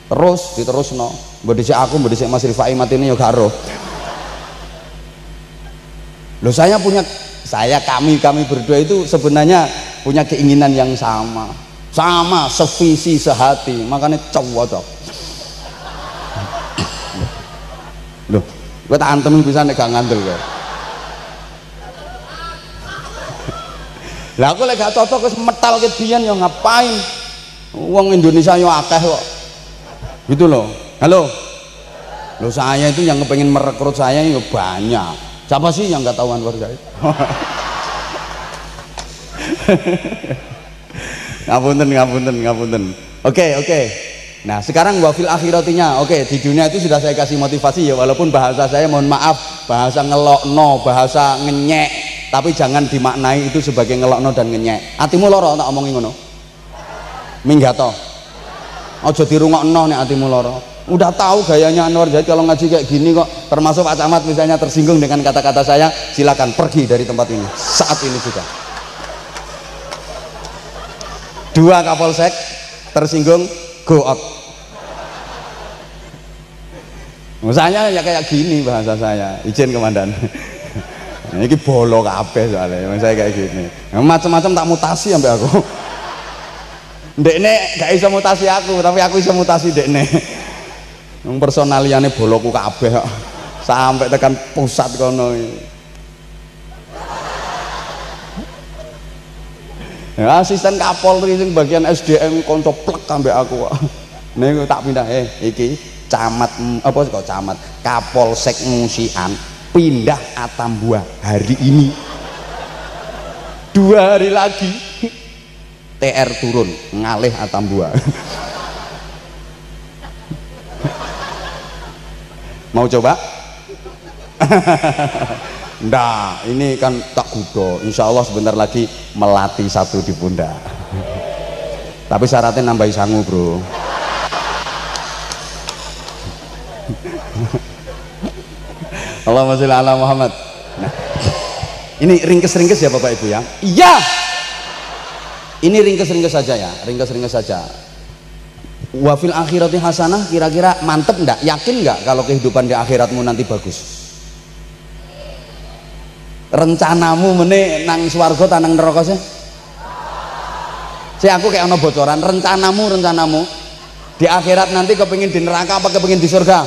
Terus diterusno. Mbok dhisik aku, mbok dhisik Mas Rifai matine ya gak roh. Loh, kami berdua itu sebenarnya punya keinginan yang sama, sevisi, sehati, makanya cowok. Loh, gue tak antemin bisa nek gak ngandel gue. Lah aku lek gak cocok wis metal ke biyen ya ngapain? Wong Indonesia yo akeh kok. Gitu loh. Halo. Loh, saya itu yang kepengen merekrut saya ya banyak. Siapa sih yang nggak tahu Anwar Zaid? Ngapunten. Oke. Nah sekarang wafil akhiratinya. Oke, di dunia itu sudah saya kasih motivasi ya, walaupun bahasa saya mohon maaf, bahasa ngelokno, bahasa ngenyek, tapi jangan dimaknai itu sebagai ngelokno dan ngenyek. Atimu loro tak omongin ngono. Minggato. Ojo dirungokno nek atimu loro. Udah tahu gayanya Anwar Zaid kalau ngaji kayak gini kok, termasuk Pak Camat misalnya tersinggung dengan kata-kata saya, silakan pergi dari tempat ini saat ini juga. 2 Kapolsek tersinggung, go out. Misalnya ya kayak gini bahasa saya, izin komandan. Ini bolo kabeh soalnya, saya kayak gini. Macam-macam tak mutasi sampai aku. Dekne gak bisa mutasi aku, tapi aku bisa mutasi dekne. Personaliane boloku kabeh kok. Sampai tekan pusat kono. Ya, asisten Kapolri sing bagian SDM kanca plek ambek aku kok. Niku tak pindah iki camat apa kok camat Kapolsek Musian pindah Atambua hari ini. 2 hari lagi TR turun ngalih Atambua. Mau coba? Nggak, ini kan tak kudo. Insya Allah sebentar lagi melatih 1 di pundak. Tapi syaratnya nambahi sangu bro. Allahumma sholli ala Muhammad. Nah, ini ringkes-ringkes ya Bapak Ibu ya. Iya. Ini ringkes-ringkes saja ya, ringkes-ringkes saja. Wafil akhirati hasanah, kira-kira mantep enggak? Yakin enggak kalau kehidupan di akhiratmu nanti bagus? Rencanamu meneh nang swarga ta nang neraka sih? Aku kayak ono bocoran, rencanamu di akhirat nanti kepengin di neraka apa kepengin di surga?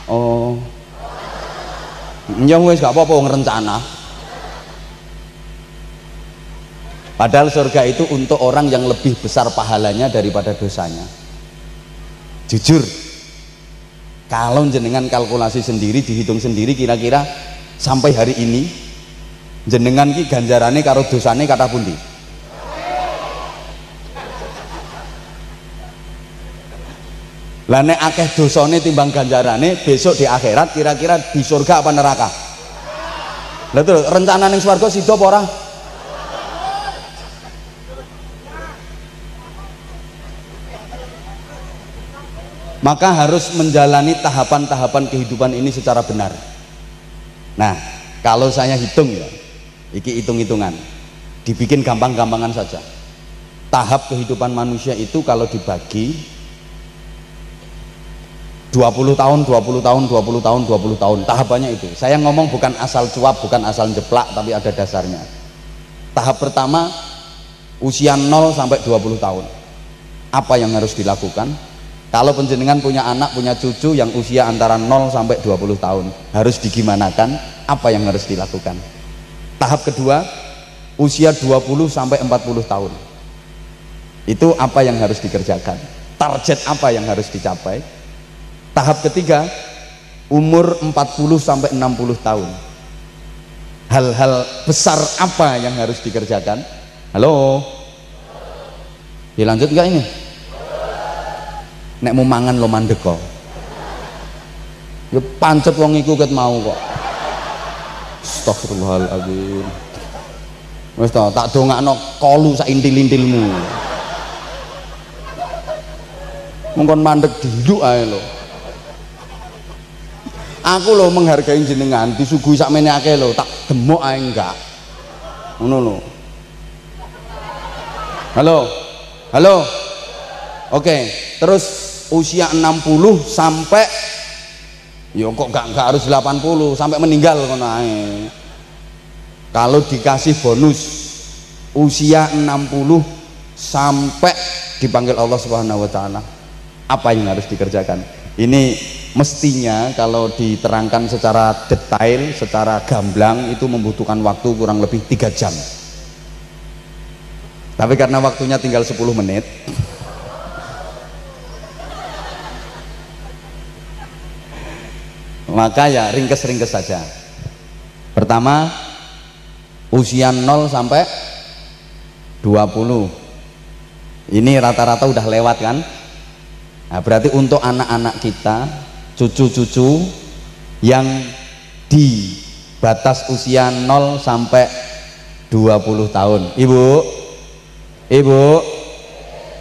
Oh. Ya wis gak apa-apa wong rencana. Padahal surga itu untuk orang yang lebih besar pahalanya daripada dosanya. Jujur, kalau jenengan kalkulasi sendiri, dihitung sendiri, kira-kira sampai hari ini jenengan ki ganjarane karo dosane kata pundi? Lah nek akeh dosane timbang ganjarane, besok di akhirat kira-kira di surga apa neraka? Lah terus rencana ning swarga sida apa ora? Maka harus menjalani tahapan-tahapan kehidupan ini secara benar. Nah, kalau saya hitung ya, iki hitung-hitungan, dibikin gampang-gampangan saja. Tahap kehidupan manusia itu kalau dibagi 20 tahun, 20 tahun, 20 tahun, 20 tahun, tahapannya itu. Saya ngomong bukan asal cuap, bukan asal jeplak, tapi ada dasarnya. Tahap pertama, usia 0 sampai 20 tahun. Apa yang harus dilakukan? Kalau penjenengan punya anak, punya cucu yang usia antara 0 sampai 20 tahun, harus digimanakan? Apa yang harus dilakukan? Tahap kedua, usia 20 sampai 40 tahun. Itu apa yang harus dikerjakan? Target apa yang harus dicapai? Tahap ketiga, umur 40 sampai 60 tahun. Hal-hal besar apa yang harus dikerjakan? Halo? Dilanjut enggak ini? Nek mau mangan lo mandek kok. Ya pancet wong iku ket mau kok. Astagfirullahaladzim. Wis ta, tak dongakno kolu sak intil-intilmu. Mongkon mandek diluk ae lho. Aku lho menghargai jenengan, disuguhi sakmene akeh lho, tak demok ae enggak. Ngono lho. Halo. Halo. Oke, terus usia 60 sampai ya kok enggak harus 80 sampai meninggal ngono ae. Kalau dikasih bonus usia 60 sampai dipanggil Allah Subhanahu wa taala, apa yang harus dikerjakan? Ini mestinya kalau diterangkan secara detail, secara gamblang itu membutuhkan waktu kurang lebih 3 jam. Tapi karena waktunya tinggal 10 menit, maka ya ringkes-ringkes saja. Pertama, usia 0 sampai 20. Ini rata-rata udah lewat kan? Nah, berarti untuk anak-anak kita, cucu-cucu yang di batas usia 0 sampai 20 tahun. Ibu,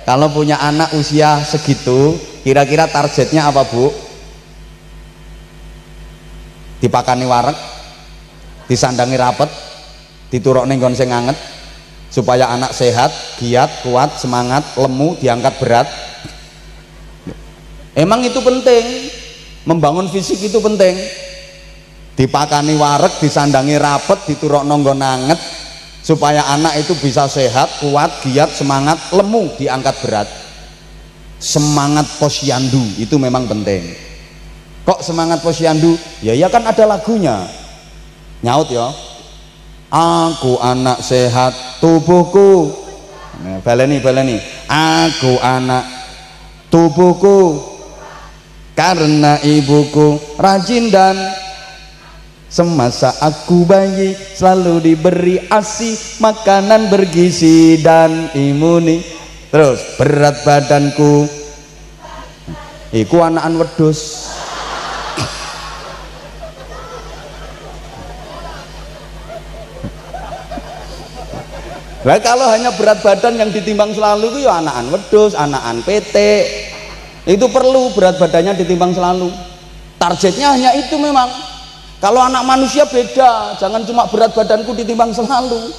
kalau punya anak usia segitu, kira-kira targetnya apa, Bu? Dipakani wareg, disandangi rapet, diturok ning nggon sing anget supaya anak sehat, giat, kuat, semangat, lemu, diangkat berat. Emang itu penting, membangun fisik itu penting. Dipakani wareg, disandangi rapet, diturok ning nggon anget supaya anak itu bisa sehat, kuat, giat, semangat, lemu, diangkat berat. Semangat posyandu itu memang penting. Kok semangat posyandu? Ya kan ada lagunya. Nyaut ya. Aku anak sehat tubuhku. Nah, baleni. Aku anak tubuhku karena ibuku rajin dan semasa aku bayi selalu diberi ASI, makanan bergizi dan imuni. Terus berat badanku iku anakan wedhus. Nah, kalau hanya berat badan yang ditimbang selalu itu ya anakan wedhus, anakan PT. Itu perlu berat badannya ditimbang selalu. Targetnya hanya itu memang. Kalau anak manusia beda, jangan cuma berat badanku ditimbang selalu.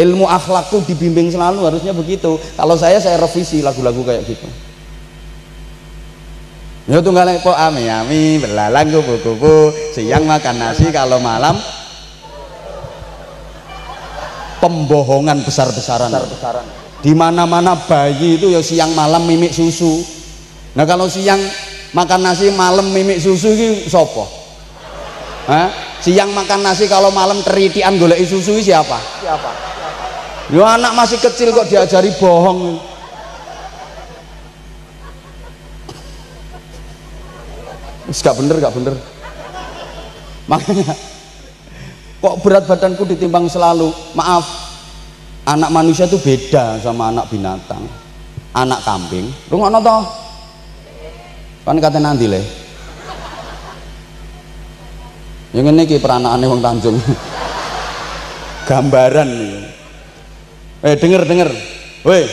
Ilmu akhlakku dibimbing selalu, harusnya begitu. Kalau saya revisi lagu-lagu kayak gitu. Ya tunggal po ami belalang kupu-kupu, siang makan nasi, kalau malam pembohongan besar-besaran. Di mana-mana bayi itu ya siang malam mimik susu. Nah kalau siang makan nasi, malam mimik susu ini sopo? Siang makan nasi, kalau malam teritian golek susu ini siapa? Ya anak masih kecil kok diajari bohong. Gak bener. Makanya kok berat badanku ditimbang selalu. Maaf, anak manusia itu beda sama anak binatang. anak kambing rungokno to kan kate nanti le yang ini ki peranakane wong Tanjung gambaran denger woi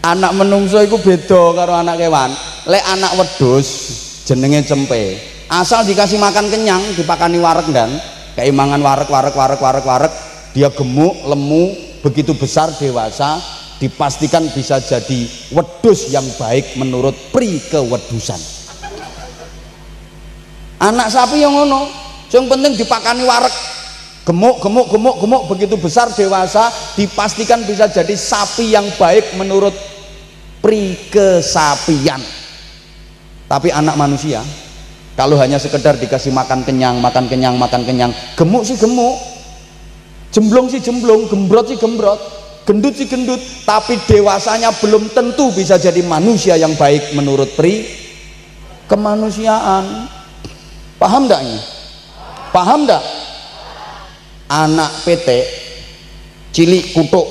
anak menungso iku beda karo anak kewan. Lek anak wedhus jenenge cempe, asal dikasih makan kenyang dipakani wareg dan keimangan wareg dia gemuk lemu begitu besar dewasa dipastikan bisa jadi wedhus yang baik menurut pri kewedusan. Anak sapi yang ngono yang penting dipakani wareg gemuk begitu besar dewasa dipastikan bisa jadi sapi yang baik menurut pri kesapian. Tapi anak manusia kalau hanya sekedar dikasih makan kenyang gemuk sih gemuk, jemblong sih jemblong, gembrot sih gembrot, gendut sih gendut, tapi dewasanya belum tentu bisa jadi manusia yang baik menurut pri kemanusiaan. Paham enggak ini? Paham enggak? Anak PT cilik kutuk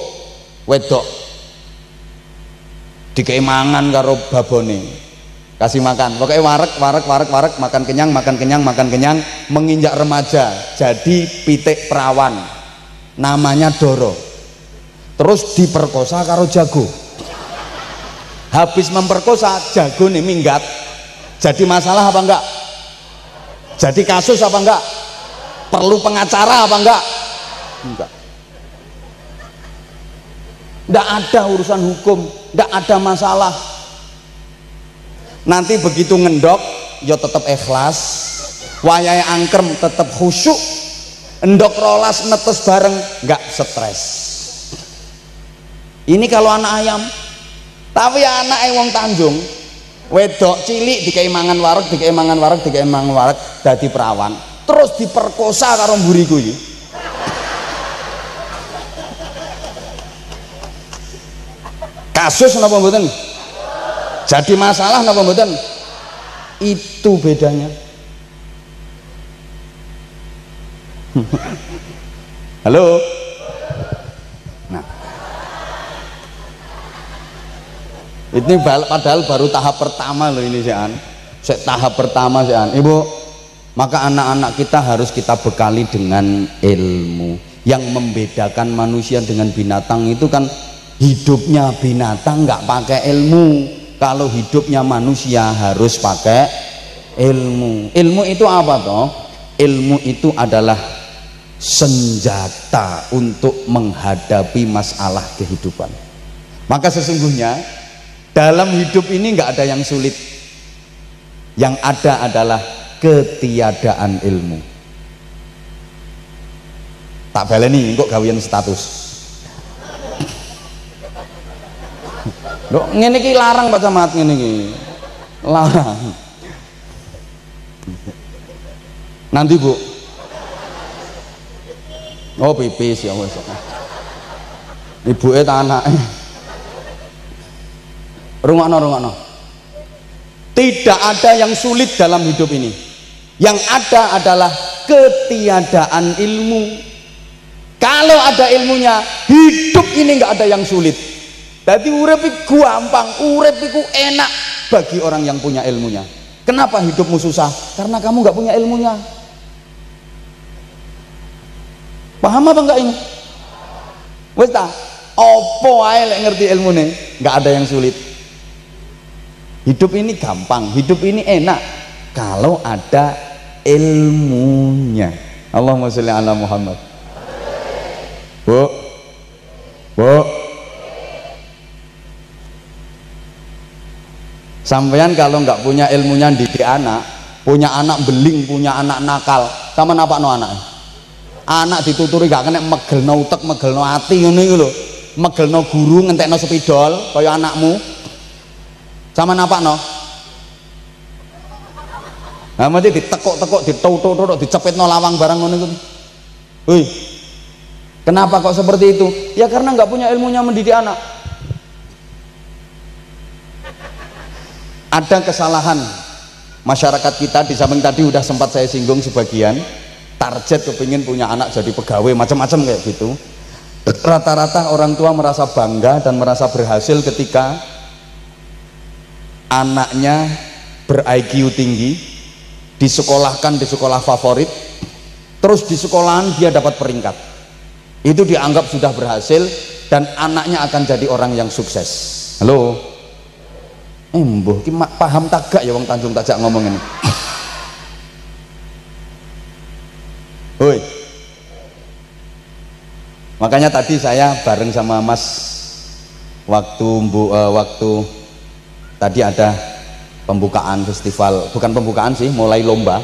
wedok dikei mangan karo babone, kasih makan pokoknya wareg makan kenyang menginjak remaja jadi pitik perawan namanya Doro, terus diperkosa karo jago, habis memperkosa jago nih minggat, jadi masalah apa enggak? Jadi kasus apa enggak? Perlu pengacara apa enggak? Enggak ada urusan hukum, enggak ada masalah. Nanti begitu ngendok ya tetap ikhlas, wayahe angkrem tetap khusyuk, endok rolas netes bareng enggak stres. Ini kalau anak ayam. Tapi anak wong Tanjung wedok cilik dikei mangan wareg dadi perawan terus diperkosa karo mburiku iki. Kasus napa mboten? Jadi masalah napa mboten? Itu bedanya. Halo. Nah. Ini padahal baru tahap pertama loh ini Sean. Tahap pertama Sean. Ibu, maka anak-anak kita harus kita bekali dengan ilmu. Yang membedakan manusia dengan binatang itu kan hidupnya binatang nggak pakai ilmu. Kalau hidupnya manusia harus pakai ilmu. Ilmu itu apa toh? Ilmu itu adalah senjata untuk menghadapi masalah kehidupan. Maka sesungguhnya dalam hidup ini nggak ada yang sulit. Yang ada adalah ketiadaan ilmu. Tak baleni kok gawian status. Loh, ngene iki larang Pak Camat ngene iki. Larang. Nanti Bu. Oh pipis ya wis. Ibuke ta anake. Rungokno. Tidak ada yang sulit dalam hidup ini. Yang ada adalah ketiadaan ilmu. Kalau ada ilmunya, hidup ini nggak ada yang sulit. Jadi urip iku gampang, urip iku enak bagi orang yang punya ilmunya. Kenapa hidupmu susah? Karena kamu nggak punya ilmunya. Paham apa enggak ini? Wes ta, opo ae lek ngerti ilmune, nggak ada yang sulit. Hidup ini gampang, hidup ini enak kalau ada ilmunya. Allahumma sholli ala Muhammad. Bu. Sampeyan kalau nggak punya ilmunya didik anak, punya anak beling, punya anak nakal, sama napakno anak. Anak dituturi gak kena megelno utek, megelno ati ngono iku lho. Megelno guru ngentekno spidol kaya anakmu. Sama napakno. Nah, mesti ditekuk-tekuk, ditotok-totok, dicepitno lawang barang ngono iku. Hei. Kenapa kok seperti itu? Ya karena nggak punya ilmunya mendidik anak. Ada kesalahan masyarakat kita, di samping tadi udah sempat saya singgung sebagian, target kepingin punya anak jadi pegawai macam-macam kayak gitu. Rata-rata orang tua merasa bangga dan merasa berhasil ketika anaknya ber-IQ tinggi, disekolahkan di sekolah favorit, terus di sekolahan dia dapat peringkat. Itu dianggap sudah berhasil dan anaknya akan jadi orang yang sukses. Halo, mbuh ki paham tagak ya wong Tanjung Tajak ngomong ini. Hoi. Makanya tadi saya bareng sama Mas waktu tadi ada pembukaan festival, bukan pembukaan sih, mulai lomba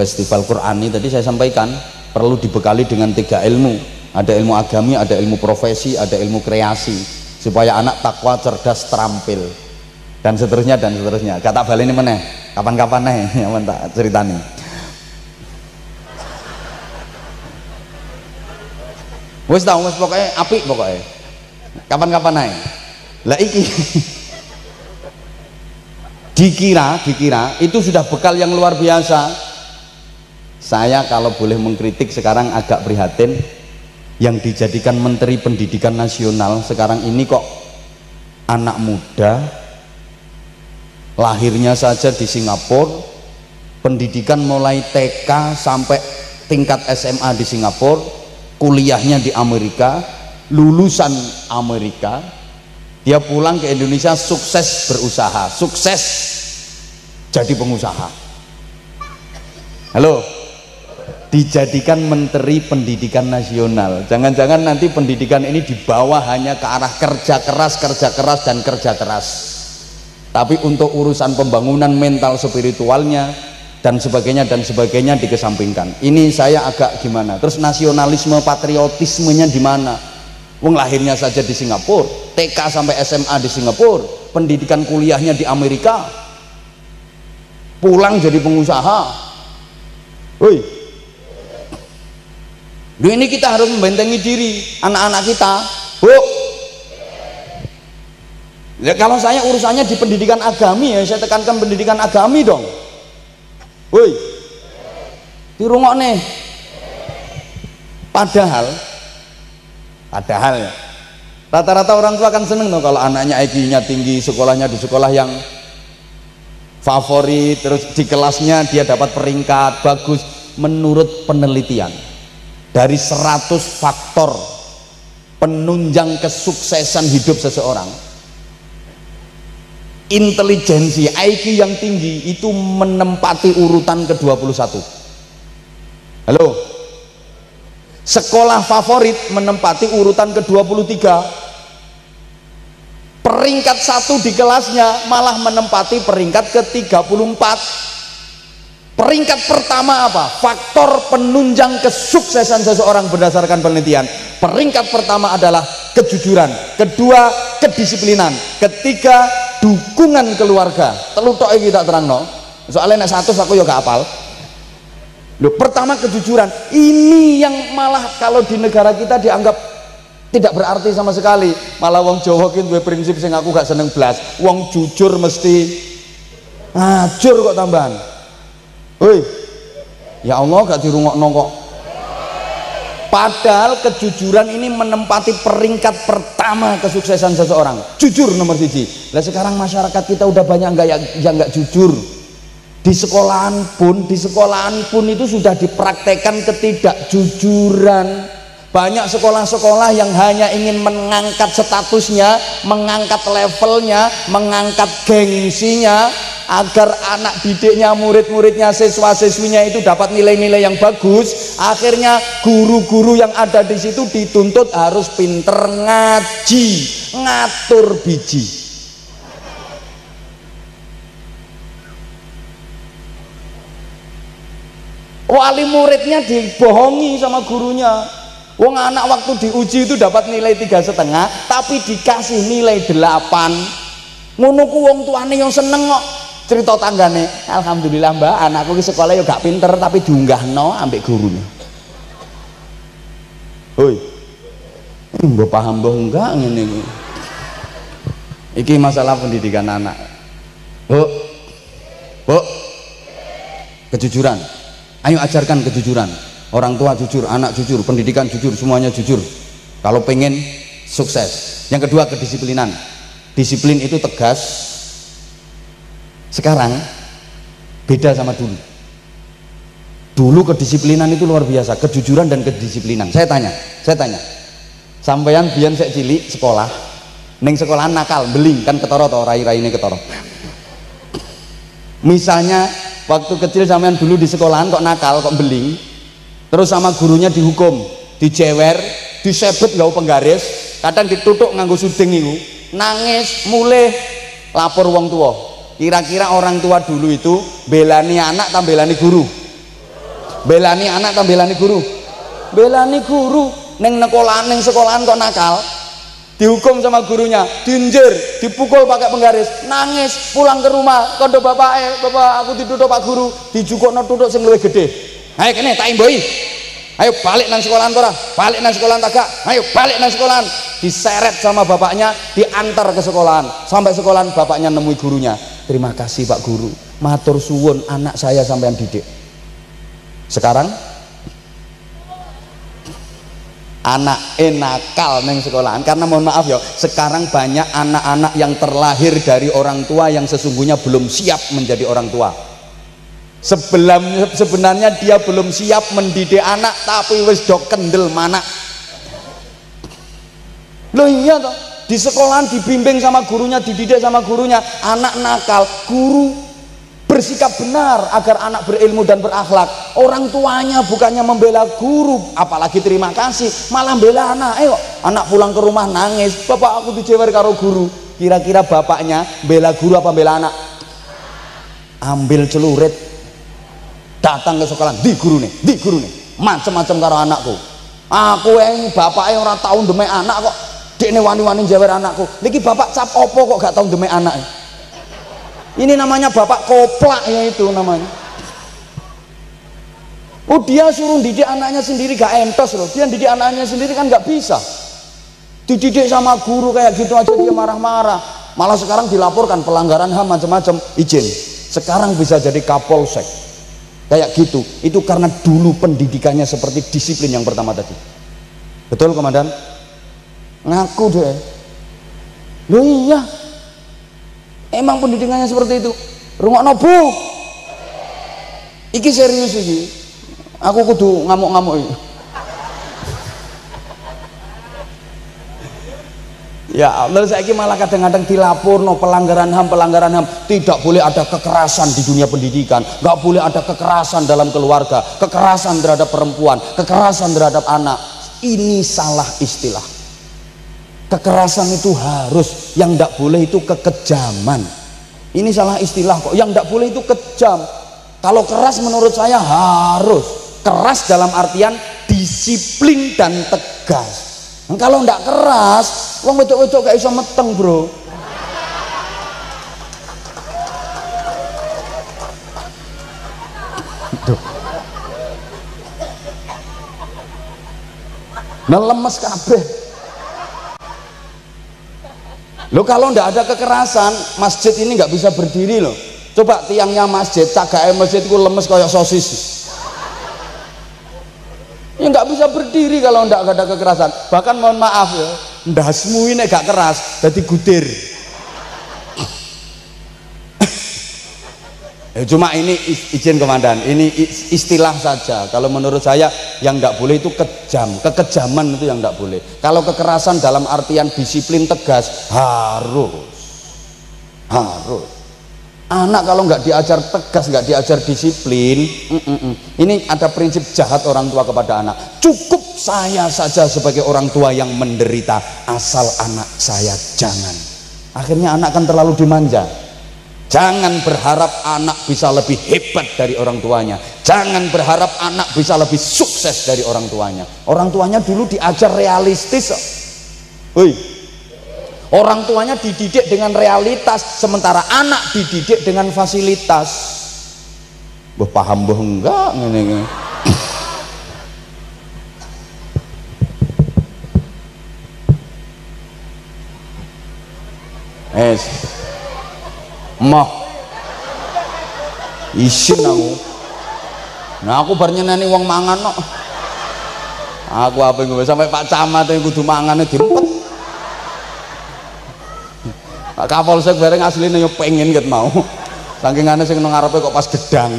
festival Qur'ani. Tadi saya sampaikan perlu dibekali dengan 3 ilmu, ada ilmu agami, ada ilmu profesi, ada ilmu kreasi, supaya anak takwa, cerdas, terampil, dan seterusnya dan seterusnya. Kata balik ini meneh, kapan-kapan nih yang tak ceritanya. Wes tau, wes pokoknya apik pokoknya. Kapan-kapan naik. Lah iki dikira itu sudah bekal yang luar biasa. Saya kalau boleh mengkritik sekarang agak prihatin, yang dijadikan Menteri Pendidikan Nasional sekarang ini kok anak muda, lahirnya saja di Singapura, pendidikan mulai TK sampai tingkat SMA di Singapura, kuliahnya di Amerika, lulusan Amerika, dia pulang ke Indonesia sukses berusaha, sukses jadi pengusaha. Halo, dijadikan Menteri Pendidikan Nasional. Jangan-jangan nanti pendidikan ini dibawa hanya ke arah kerja keras dan kerja keras, tapi untuk urusan pembangunan mental spiritualnya dan sebagainya dikesampingkan. Ini saya agak gimana. Terus nasionalisme patriotismenya di mana? Wong lahirnya saja di Singapura, TK sampai SMA di Singapura, pendidikan kuliahnya di Amerika, pulang jadi pengusaha. Woi, ini kita harus membentengi diri anak-anak kita, Bu. Ya, kalau saya urusannya di pendidikan agami, ya saya tekankan pendidikan agami dong. Woi, dirungok nih. Padahal ya, rata-rata orang tua kan seneng loh kalau anaknya IQ-nya tinggi, sekolahnya di sekolah yang favorit, terus di kelasnya dia dapat peringkat bagus. Menurut penelitian, dari 100 faktor penunjang kesuksesan hidup seseorang, intelijensi IQ yang tinggi itu menempati urutan ke-21. Halo, sekolah favorit menempati urutan ke-23, peringkat 1 di kelasnya malah menempati peringkat ke-34. Peringkat pertama apa? Faktor penunjang kesuksesan seseorang berdasarkan penelitian. Peringkat pertama adalah kejujuran, kedua kedisiplinan, ketiga dukungan keluarga. Telu tok iki tak terangno. Soalnya nek 100 aku ya gak apal. Loh, pertama kejujuran. Ini yang malah kalau di negara kita dianggap tidak berarti sama sekali. Malah wong Jawa ki duwe prinsip sing aku gak seneng blas. Wong jujur mesti ajur kok tambahan. Woi, ya Allah gak dirungokno kok. Padahal kejujuran ini menempati peringkat pertama kesuksesan seseorang. Jujur nomor 1. Lah sekarang masyarakat kita udah banyak yang nggak jujur. Di sekolahan pun itu sudah dipraktekkan ketidakjujuran. Banyak sekolah-sekolah yang hanya ingin mengangkat statusnya, mengangkat levelnya, mengangkat gengsinya, agar anak didiknya, murid-muridnya, siswa-siswinya itu dapat nilai-nilai yang bagus. Akhirnya guru-guru yang ada di situ dituntut harus pinter ngaji, ngatur biji. Wali muridnya dibohongi sama gurunya. Wong anak waktu diuji itu dapat nilai 3,5, tapi dikasih nilai 8. Ngono ku wong tuane yang seneng kok. Cerita tanggane, alhamdulillah mbak, anakku ke sekolah ya gak pinter tapi diunggahno ambek gurunya. Hoi, mbok paham mbok enggak ngene iki. Iki masalah pendidikan anak. Bu, kejujuran. Ayo ajarkan kejujuran. Orang tua jujur, anak jujur, pendidikan jujur, semuanya jujur. kalau pengen sukses. Yang kedua, kedisiplinan. Disiplin itu tegas. Sekarang beda sama dulu. Dulu kedisiplinan itu luar biasa, kejujuran dan kedisiplinan. Saya tanya, sampeyan biyen sek cilik sekolah, ning sekolahan nakal, beling kan ketara to, rai-raine ketara. Misalnya waktu kecil sampean dulu di sekolahan kok nakal, kok beling, terus sama gurunya dihukum, dijewer, disebet nggawa penggaris, kadang ditutuk nganggo suding niku, nangis, mulih, lapor wong tua. Kira-kira orang tua dulu itu belani anak tak belani guru? Belani anak tak belani guru? Belani guru. Neng sekolahan kok nakal, dihukum sama gurunya, diinjer, dipukul pakai penggaris, nangis, pulang ke rumah, kondo bapak aku ditutuk pak guru, dijukukno tutuk sing luwih gede. Ayo kene tak imboi. Ayo balik nang sekolahan ora? Balik nang sekolahan tak gak? Ayo balik nang sekolahan. Diseret sama bapaknya, diantar ke sekolahan. Sampai sekolahan bapaknya nemui gurunya. Terima kasih Pak Guru, matur suwun anak saya sampean didik. Sekarang anak nakal neng sekolahan, karena mohon maaf ya, sekarang banyak anak-anak yang terlahir dari orang tua yang sesungguhnya belum siap menjadi orang tua. Sebenarnya dia belum siap mendidik anak, tapi wis do kendel mana. Loh iya toh, di sekolahan dibimbing sama gurunya, dididik sama gurunya, anak nakal, guru bersikap benar agar anak berilmu dan berakhlak. Orang tuanya bukannya membela guru, apalagi terima kasih, malah bela anak. Ayo, anak pulang ke rumah nangis, bapak aku dijewer karo guru. Kira-kira bapaknya bela guru apa bela anak? Ambil celurit, datang ke sekolah, di guru nih, macam-macam karo anakku. Aku yang bapaknya orang tahu demek anak kok, dekne wani-wani jewer anakku. Niki bapak cap opo kok gak tahu demek anak? Ini namanya bapak koplak ya, itu namanya. Oh, dia suruh didik anaknya sendiri gak entos loh. Dia didik anaknya sendiri kan gak bisa. Dididik sama guru kayak gitu aja dia marah-marah. Malah sekarang dilaporkan pelanggaran HAM macam-macam, izin. Sekarang bisa jadi kapolsek. Kayak gitu. Itu karena dulu pendidikannya seperti disiplin yang pertama tadi. Betul komandan? Ngaku deh. Loh iya. Emang pendidikannya seperti itu. Rungokno Bu. Iki serius iki. Aku kudu ngamuk-ngamuk iki. Ya Allah, saiki malah kadang-kadang dilaporno pelanggaran HAM. Tidak boleh ada kekerasan di dunia pendidikan, nggak boleh ada kekerasan dalam keluarga, kekerasan terhadap perempuan, kekerasan terhadap anak. Ini salah istilah. Kekerasan itu harus, yang tidak boleh itu kekejaman. Ini salah istilah kok. Yang tidak boleh itu kejam. Kalau keras menurut saya harus keras dalam artian disiplin dan tegas. Nah, kalau tidak keras, wong wedok-wedok gak iso meteng bro. Nah lemes kabeh. Loh kalau ndak ada kekerasan, masjid ini nggak bisa berdiri loh. Coba tiangnya masjid, cagae masjid itu lemes kayak sosis. Ya nggak bisa berdiri kalau ndak ada kekerasan. Bahkan mohon maaf ya, ndasmu ini gak keras, jadi gudir. Cuma ini izin komandan, ini istilah saja. Kalau menurut saya yang tidak boleh itu kejam, kekejaman itu yang tidak boleh. Kalau kekerasan dalam artian disiplin tegas harus. Anak kalau nggak diajar tegas, nggak diajar disiplin, ini ada prinsip jahat orang tua kepada anak. Cukup saya saja sebagai orang tua yang menderita, asal anak saya jangan. Akhirnya anak akan terlalu dimanja. Jangan berharap anak bisa lebih hebat dari orang tuanya. Jangan berharap anak bisa lebih sukses dari orang tuanya. Orang tuanya dulu diajar realistis. Orang tuanya dididik dengan realitas, sementara anak dididik dengan fasilitas. Paham enggak ngene. Mah isin aku. Nah aku bar nyeneni wong mangan kok. Aku apa gue sampai Pak Camat yang kudu mangane diempet. Pak Kapolsek bareng asline yo pengen ket mau. Saking aneh sing nang ngarepe kok pas gedang.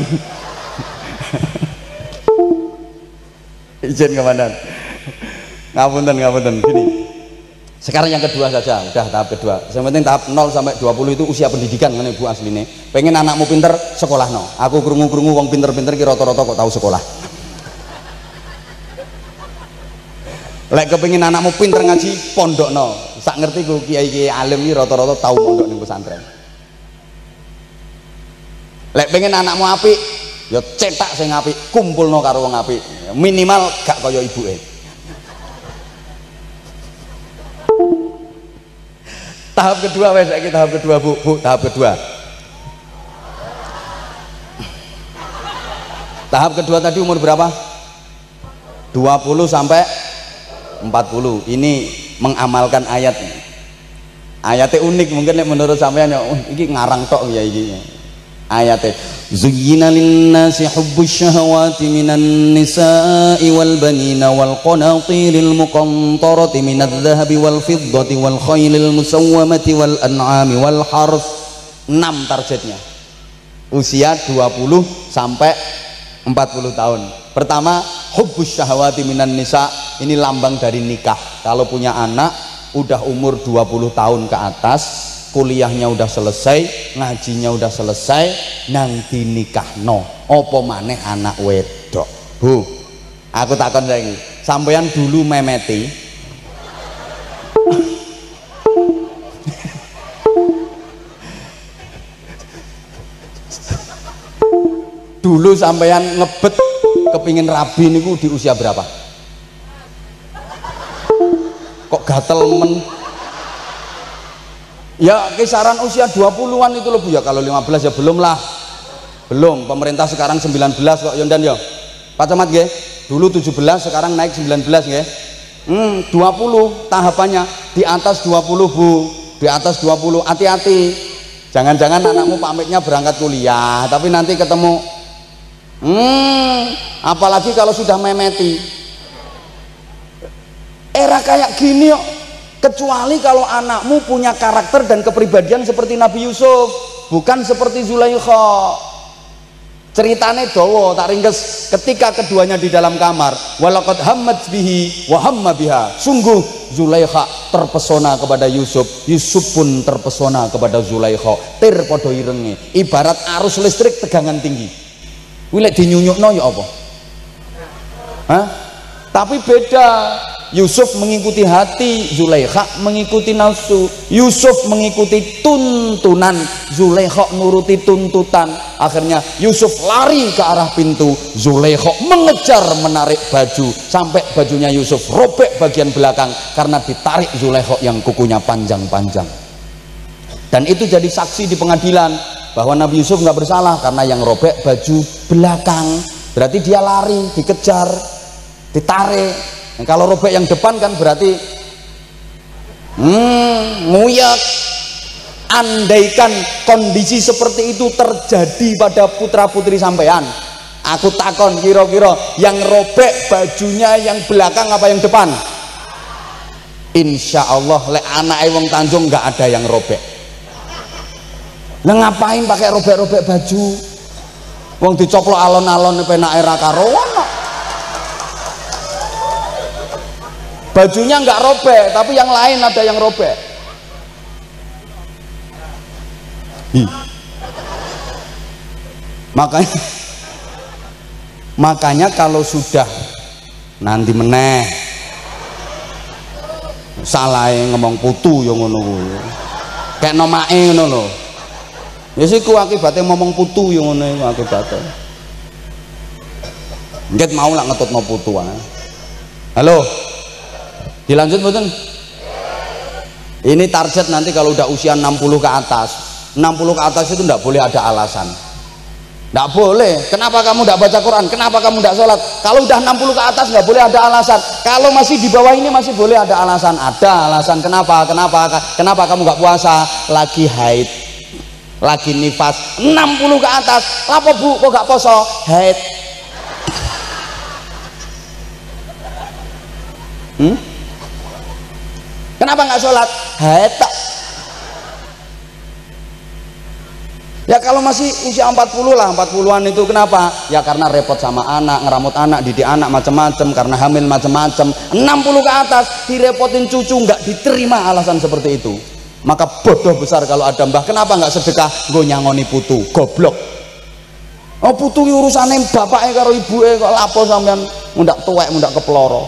Izin komandan. Ngapunten gini. Sekarang yang kedua saja, udah tahap kedua. Yang penting tahap 0 sampai 20 itu usia pendidikan kan Bu asline. Pengen anakmu pinter, sekolah no. Aku krungu-krungu wong pinter-pinter ki rata-rata kok tahu sekolah. Lek kepengin anakmu pinter ngaji, pondokno. Sak ngerti ku kiai-kiai alim iki rata-rata tahu pondok ning pesantren. Lek pengen anakmu apik, ya cetak sing apik, kumpulno karo wong apik. Minimal gak kaya ibuke. Tahap kedua wes saiki tahap kedua Bu, tahap kedua. Tahap kedua tadi umur berapa? 20 sampai 40. Ini mengamalkan ayat. Ayatnya unik mungkin menurut sampean ya, iki ngarang tok ya iki. Ayatnya zuyyina linnasi hubbus syahawati minan nisa'i wal banina wal qanatiril muqantarati minadh dhahabi wal fiddati wal khaylil musawwamati wal an'ami wal harth. 6 targetnya usia 20 sampai 40 tahun. Pertama, hubbus syahawati minan nisa, ini lambang dari nikah. Kalau punya anak udah umur 20 tahun ke atas, kuliahnya udah selesai, ngajinya udah selesai, nang dinikahno. Apa maneh anak wedok. Bu, aku takon saiki, sampeyan dulu memeti dulu sampeyan ngebet kepingin rabi niku di usia berapa? Kok gatel men? Ya kisaran usia 20-an itu loh Bu ya. Kalau 15 ya belum lah. Belum, pemerintah sekarang 19 kok Yondan ya. Pak Camat nggih, dulu 17 sekarang naik 19 nggih. 20 tahapannya, di atas 20 Bu, di atas 20. Hati-hati. Jangan-jangan anakmu pamitnya berangkat kuliah, tapi nanti ketemu apalagi kalau sudah memeti. Era kayak gini kok, kecuali kalau anakmu punya karakter dan kepribadian seperti Nabi Yusuf, bukan seperti Zulaikha. Ceritane dawa, tak ringkes. Ketika keduanya di dalam kamar, walaqad hammat bihi wa hamma biha. Sungguh Zulaikha terpesona kepada Yusuf, Yusuf pun terpesona kepada Zulaikha. Tir padha irenge, ibarat arus listrik tegangan tinggi. Wilek dinyunyukno ya apa? Hah? Tapi beda. Yusuf mengikuti hati, Zulaikha mengikuti nafsu. Yusuf mengikuti tuntunan, Zulaikha nuruti tuntutan. Akhirnya Yusuf lari ke arah pintu, Zulaikha mengejar menarik baju sampai bajunya Yusuf robek bagian belakang karena ditarik Zulaikha yang kukunya panjang-panjang. Dan itu jadi saksi di pengadilan bahwa Nabi Yusuf nggak bersalah karena yang robek baju belakang. Berarti dia lari, dikejar, ditarik. Nah, kalau robek yang depan kan berarti nguyak. Andaikan kondisi seperti itu terjadi pada putra putri sampean, aku takon kira-kira yang robek bajunya yang belakang apa yang depan? Insya Allah lek anak wong Tanjung nggak ada yang robek. Lah ngapain pakai robek-robek baju? Wong dicoplok alon-alon penake ra karuan. Bajunya nggak robek, tapi yang lain ada yang robek. Makanya kalau sudah nanti meneh salah ngomong putu yang ngono kuwi. Kayak nomake ngono lho. Ya siku akibatnya ngomong putu yang ngono iku akibatnya. Nggih mau lah ngetutno putu ae. Halo. Dilanjut mboten? Ini target nanti kalau udah usia 60 ke atas. 60 ke atas itu enggak boleh ada alasan. Enggak boleh. Kenapa kamu enggak baca Quran? Kenapa kamu enggak sholat? Kalau udah 60 ke atas enggak boleh ada alasan. Kalau masih di bawah ini masih boleh ada alasan. Ada alasan. Kenapa? Kenapa kamu enggak puasa? Lagi haid, lagi nifas. 60 ke atas. Lapo Bu kok enggak poso? Haid. Kenapa nggak sholat? Haeta. Ya kalau masih usia 40 lah, 40-an itu kenapa? Ya karena repot sama anak, ngeramut anak, didik anak macam-macam, karena hamil macam-macam. 60 ke atas direpotin cucu, nggak diterima alasan seperti itu. Maka bodoh besar kalau ada mbah. Kenapa nggak sedekah? Nggo nyangoni putu, goblok. Oh putu urusane bapaknya karo ibuke kok lapo sampean mundak tuwek, mundak keploro.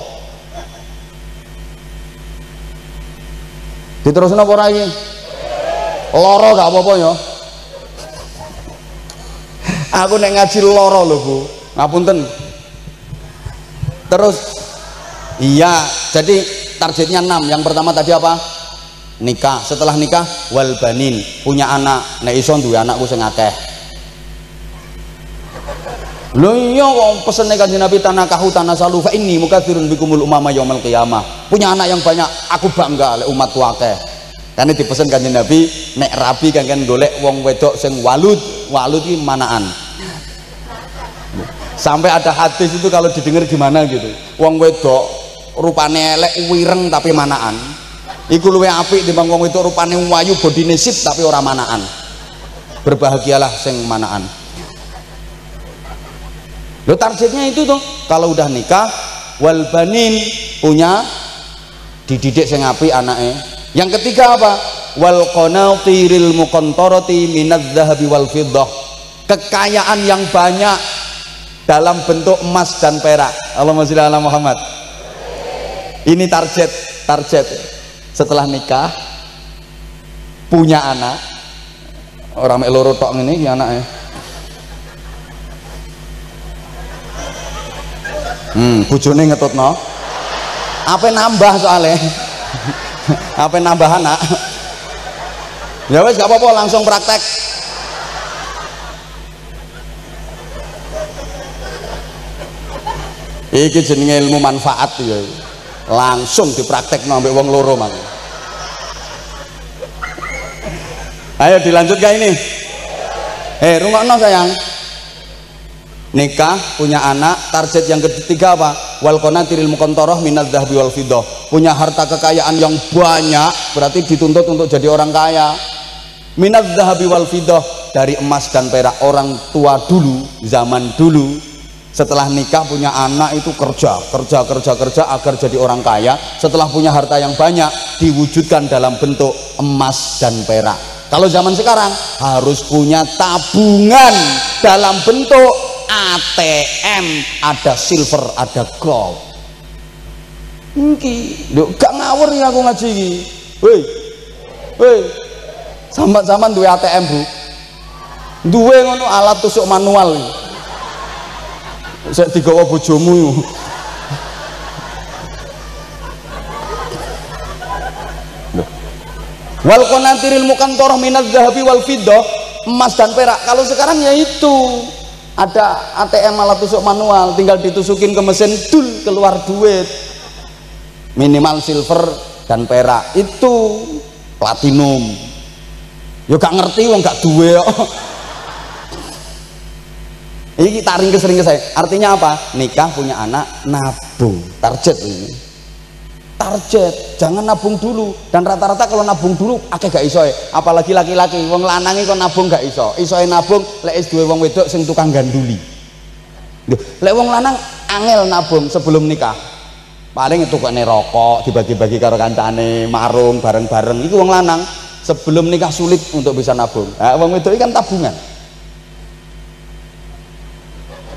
Diterusno apa ora iki? Loro gak apa-apa ya. Aku nek ngaji loro lho Bu, ngapunten. Terus iya, jadi targetnya 6. Yang pertama tadi apa? Nikah. Setelah nikah wal banin, punya anak. Nek iso duwe anakku sing akeh. Lho iya kok pesene Kanjeng Nabi tanakahu tanasalu fa inni mukatsirun bikumul umama yaumil qiyamah. Punya anak yang banyak, aku bangga lek umatku akeh. Karena dipesen Kanjeng Nabi nek rabi kan golek wong wedok sing walud iki manaan. Sampai ada hadis itu kalau didengar gimana gitu, wong wedok rupane elek wireng tapi manaan iku luwih apik timbang wong wedok rupane wayu bodine sip tapi ora manaan. Berbahagialah sing manaan. Lo targetnya itu tuh kalau udah nikah wal banin, punya dididik sing apik anake. Yang ketiga apa? Wal qanatiril muqantarati minadz dzahabi wal fiddah, kekayaan yang banyak dalam bentuk emas dan perak. Allahumma sholli ala Muhammad. Ini target setelah nikah, punya anak, orang mek loro tok ngene iki anake. Bojone ngetutno. Apa nambah soalnya? Apa nambah anak? Ya wes gak apa-apa, langsung praktek. Iki jenenge ilmu manfaat ya. Langsung dipraktekno ambek wong loro mang. Ayo dilanjutkan ini. Rungokno sayang. Nikah, punya anak, target yang ketiga apa? Wal qanatiril muqantarah minadz dzahabi wal fiddah, punya harta kekayaan yang banyak, berarti dituntut untuk jadi orang kaya. Minadz dzahabi wal fiddah, dari emas dan perak. Orang tua dulu, zaman dulu, setelah nikah punya anak itu kerja agar jadi orang kaya. Setelah punya harta yang banyak, diwujudkan dalam bentuk emas dan perak. Kalau zaman sekarang harus punya tabungan dalam bentuk ATM, ada silver, ada gold. Iki, gak ngawur ya aku ngaji iki. Woi, sambat-sambat duwe ATM Bu, duwe ngono alat tusuk manual. Sik digawa bojomu. Wal qanatiril muqantarah minadz dzahabi wal fiddah, emas dan perak. Kalau sekarang ya itu ada ATM alat tusuk manual, tinggal ditusukin ke mesin, dul keluar duit. Minimal silver dan perak, itu platinum. Yo gak ngerti wong gak duwe kok. Ini kita ringkes saya. Artinya apa? Nikah, punya anak, nabung. Target ini. Target, jangan nabung dulu. Dan rata-rata kalau nabung dulu akeh gak iso. Apalagi laki-laki, wong lanangi kok nabung gak iso. Isoe nabung lek duwe wong wedok sing tukang ganduli. Lek wong lanang angel nabung sebelum nikah. Paling itu kok rokok dibagi-bagi karo kancane, marung bareng-bareng. Iku wong lanang sebelum nikah sulit untuk bisa nabung. Nah, wong wedok kan tabungan.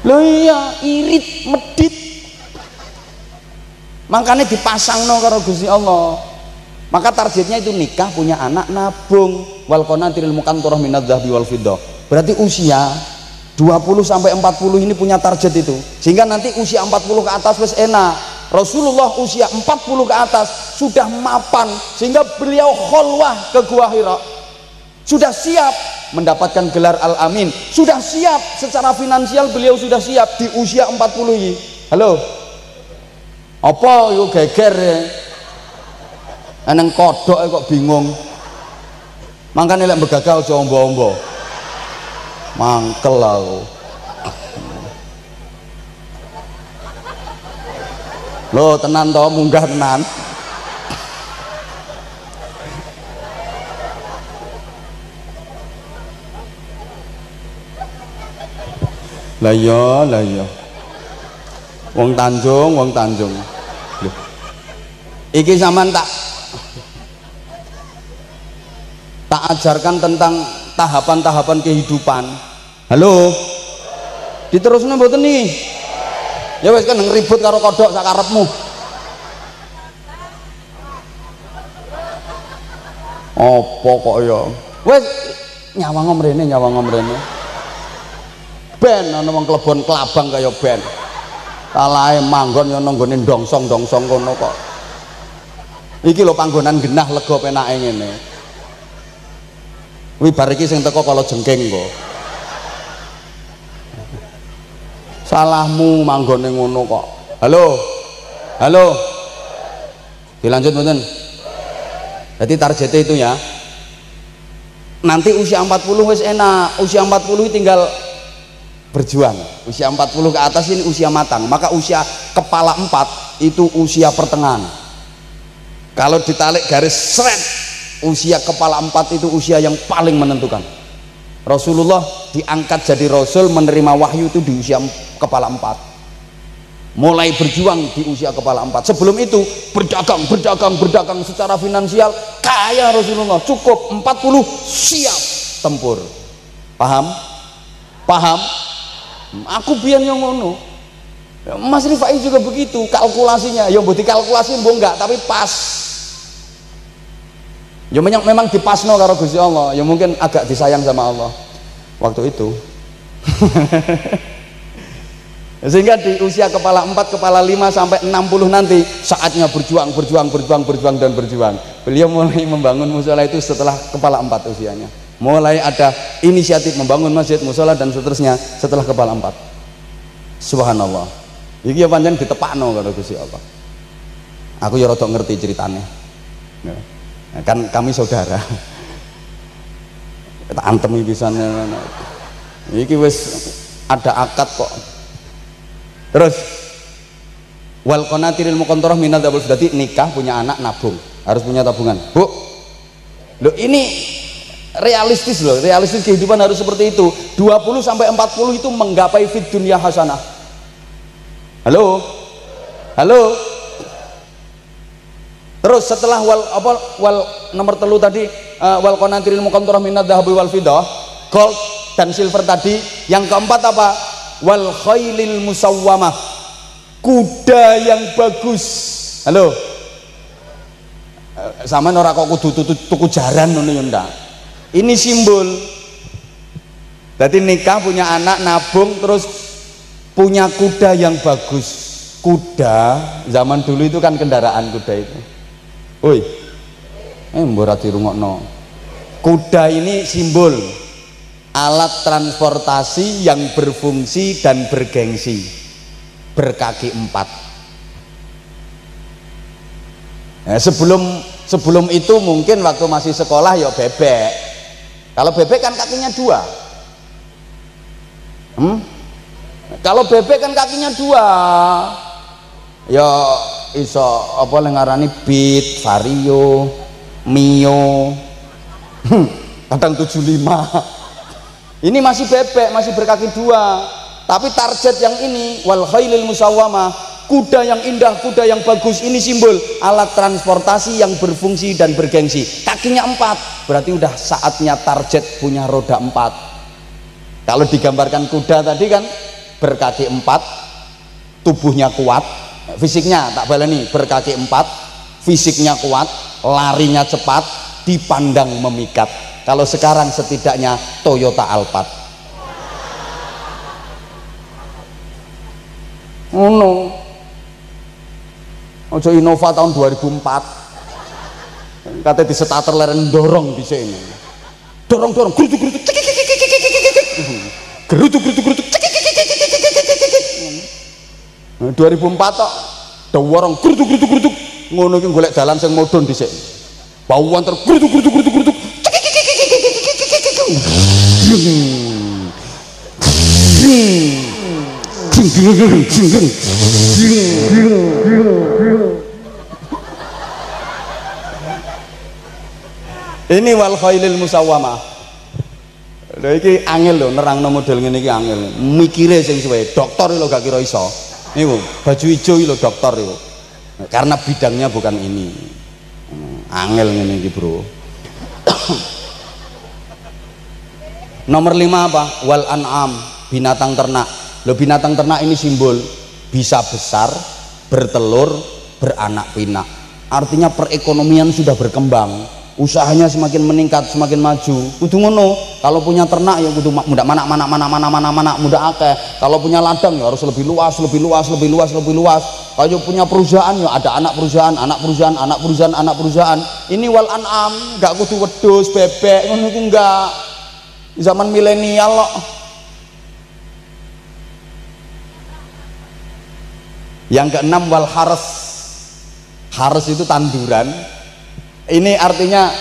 Loh iya, irit medit. Makanya dipasang no karo Gusti Allah. Maka targetnya itu nikah, punya anak, nabung. Wal qanatiril muqantarah minadz dzahabi wal fiddah. Berarti usia 20 sampai 40 ini punya target itu. Sehingga nanti usia 40 ke atas wis enak. Rasulullah usia 40 ke atas sudah mapan, sehingga beliau kholwah ke Gua Hira. Sudah siap mendapatkan gelar Al-Amin. Sudah siap secara finansial, beliau sudah siap di usia 40 ini. Halo. Apa yo geger ya? Eneng kodok kok bingung. Mangkane lek begagal aja ombo-ombo. Mangkel aku. Loh tenan toh, munggah tenan. Lah iya. Wong Tanjung. Loh. Iki sampean tak ajarkan tentang tahapan-tahapan kehidupan. Halo. Diterusno mboten nih? Ya wis kan ngeribut karo kodhok sak karepmu. Apa kok ya? Wis nyawang mrene. Ben ana wong klebon kelabang kaya ben. Talahe manggon ya nang nggone dongsong kono kok. Iki lho panggonan genah lega penake ngene. Kuwi bar iki sing teko kala jengking kok. Salahmu manggone ngono kok. Halo. Dilanjut mboten? Jadi targetnya itu ya. Nanti usia 40 wis enak. Usia 40 tinggal berjuang. Usia 40 ke atas ini usia matang. Maka usia kepala 4 itu usia pertengahan. Kalau ditarik garis seret, usia kepala 4 itu usia yang paling menentukan. Rasulullah diangkat jadi Rasul, menerima wahyu itu di usia kepala 4. Mulai berjuang di usia kepala 4. Sebelum itu berdagang secara finansial kaya Rasulullah, cukup 40 siap tempur. Paham? Aku biyen yang ngono. Mas Rifai juga begitu kalkulasinya. Ya mbok dikalkulasi mbok enggak, tapi pas. Ya memang dipasno karo Gusti Allah. Ya mungkin agak disayang sama Allah waktu itu. Sehingga di usia kepala 4, kepala 5 sampai 60 nanti saatnya berjuang. Beliau mulai membangun mushola itu setelah kepala 4 usianya. Mulai ada inisiatif membangun masjid, mushola dan seterusnya setelah kepala 4. Subhanallah. Iki ya pancen ditepakno karo Gusti Allah. Aku ya rada ngerti ceritane. Kan kami saudara. Kita antemi pisan. Iki wis ada akad kok. Terus wal qanatiril muqantarah minadz dzahab, berarti nikah, punya anak, nabung, harus punya tabungan. Bu, loh ini realistis loh, realistis kehidupan harus seperti itu. 20 sampai 40 itu menggapai fid dunya hasanah. Halo. Terus setelah wal nomor telu tadi, wal qanatiril muqantarah minadz dzahab wal fiddah, gold dan silver tadi, yang keempat apa? Wal khailil musawwamah, kuda yang bagus. Halo. Sama ora kok kudu tuku jaran ngono ya ndak. Ini simbol. Jadi nikah, punya anak, nabung, terus punya kuda yang bagus. Kuda zaman dulu itu kan kendaraan kuda itu. Woi. Mbok ora dirungokno. Kuda ini simbol alat transportasi yang berfungsi dan bergengsi, berkaki 4. Nah, sebelum itu mungkin waktu masih sekolah ya bebek. Kalau bebek kan kakinya 2. Kalau bebek kan kakinya 2. Ya iso apa ngarani Beat, Vario, Mio. Kadang 75. Ini masih bebek, masih berkaki 2. Tapi target yang ini wal khailil musawwamah, kuda yang indah, kuda yang bagus, ini simbol alat transportasi yang berfungsi dan bergengsi. Kakinya 4, berarti udah saatnya target punya roda 4. Kalau digambarkan kuda tadi kan berkaki 4, tubuhnya kuat, fisiknya tak baleni, berkaki 4, fisiknya kuat, larinya cepat, dipandang memikat. Kalau sekarang setidaknya Toyota Alphard. No. Ojo Innova tahun 2004. Katanya di starter leren dorong di sini. Dorong gerutuk. Gerutuk. 2004 tok dorong gerutuk. Ngono iki golek dalan sing modon dhisik. Bauan ter gerutuk. Ini wal khailil musawwamah. Lha iki angel lho nerangno model ngene iki angel. Mikire sing suwe. Dokter lho gak kira iso. Niku baju ijo lho dokter iku. Karena bidangnya bukan ini. Angel ngene iki, Bro. Nomor 5 apa? Wal an'am, binatang ternak. Loh, binatang ternak ini simbol bisa besar, bertelur, beranak pinak. Artinya perekonomian sudah berkembang, usahanya semakin meningkat, semakin maju. Kudu ngono. Kalau punya ternak ya kudu muda mana muda akeh. Kalau punya ladang ya harus lebih luas. Kalau punya perusahaan ya ada anak perusahaan. Ini wal an'am, enggak kudu wedhus, bebek, ngono iku enggak. Zaman milenial loh. Yang keenam wal haras. Haras itu tanduran. Ini artinya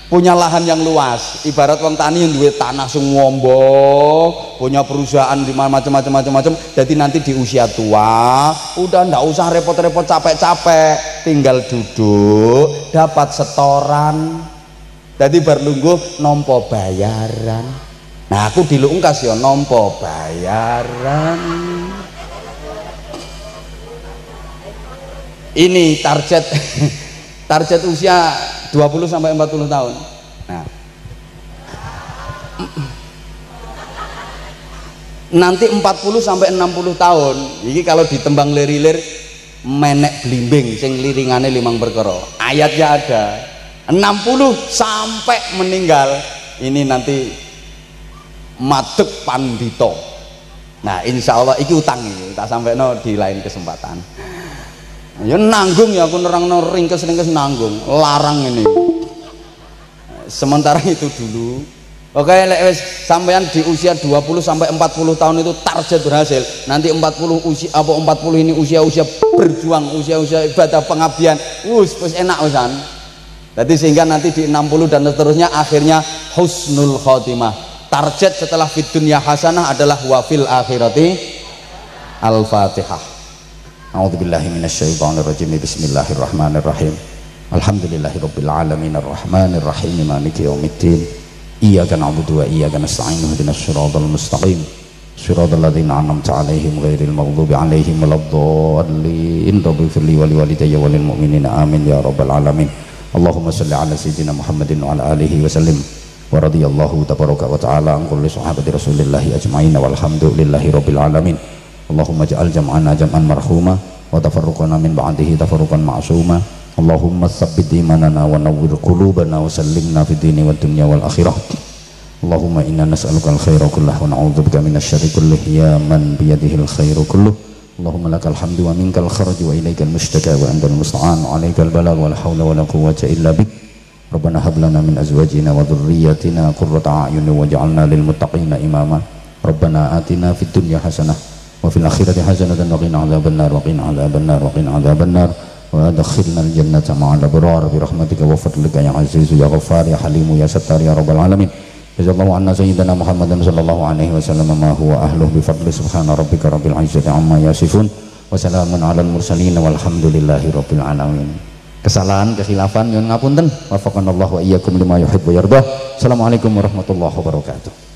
punya lahan yang luas. Ibarat wong tani yang duwe tanah sing ngombok, punya perusahaan di macam-macam. Jadi nanti di usia tua udah ndak usah repot-repot capek-capek, tinggal duduk dapat setoran. Jadi berlungguh nompo bayaran. Nah aku dilungkas ya nompo bayaran. Ini target usia 20 sampai 40 tahun. Nah, nanti 40 sampai 60 tahun. Ini kalau ditembang lir-lir menek blimbing sing liringane 5 perkara. Ayatnya ada. 60 sampai meninggal ini nanti madeg pandito. Nah insya Allah iki utang ini tak sampai di lain kesempatan ya nanggung ya aku nerangno ringkes nanggung larang ini sementara itu dulu. Oke lek wis sampean di usia 20 sampai 40 tahun itu target berhasil. Nanti 40 ini usia berjuang, usia ibadah pengabdian. Wis enak wisan. Jadi sehingga nanti di 60 dan seterusnya akhirnya husnul khotimah. Target setelah fid dunya hasanah adalah wafil akhirati al-fatihah. A'udzubillahi minasyaitonirrajim. Bismillahirrahmanirrahim. Alhamdulillahirabbil alamin arrahmanir rahim maliki yaumiddin. Iyyaka na'budu wa iyyaka nasta'in ihdinas siratal mustaqim. Siratal ladzina an'amta 'alaihim ghairil maghdubi 'alaihim waladdallin. Rabbighfirli wa liwalidayya wa lil mu'minina amin ya rabbal alamin. Allahumma salli ala sayyidina Muhammadin wa ala alihi wa sallim wa radiyallahu tabaraka wa ta'ala an kulli sahabati rasulillahi ajma'in walhamdulillahi rabbil alamin. Allahumma ja'al jam'ana jam'an marhuma wa tafarruqana min ba'dihi tafarruqan ma'suma. Allahumma tsabbit imanana wa nawwir qulubana wa sallimna fid dini wad dunya wal akhirah. Allahumma inna nas'aluka al-khaira kullahu wa na'udzubika minasy syarri kullihi ya man biyadihi al-khairu kulluh. Allahumma lakal hamdu wa minkal kharaju wa ilaikal mushtaka wa antal musta'an wa alaikal balagh wa la hawla wa la quwwata illa bik. Rabbana hab lana min azwajina wa dhurriyyatina qurrata a'yun waj'alna lil muttaqina imama. Rabbana atina fid dunya hasanah wa fil akhirati hasanatan wa qina adzabannar wa qina adzabannar wa qina adzabannar wa adkhilna al jannata ma'al abrar bi rahmatika wa fadlika ya aziz ya ghaffar ya halim ya sattar ya rabbal alamin. Jazakallahu anna sayyidina Muhammadan sallallahu alaihi wasallam ma huwa ahluhu bi fadli subhana rabbika rabbil izzati amma yasifun wa salamun alal mursalin walhamdulillahi rabbil alamin. Kesalahan kekhilafan nyuwun ngapunten. Wafaqanallahu wa iyyakum lima yuhibbu wa yardah. Assalamualaikum warahmatullahi wabarakatuh.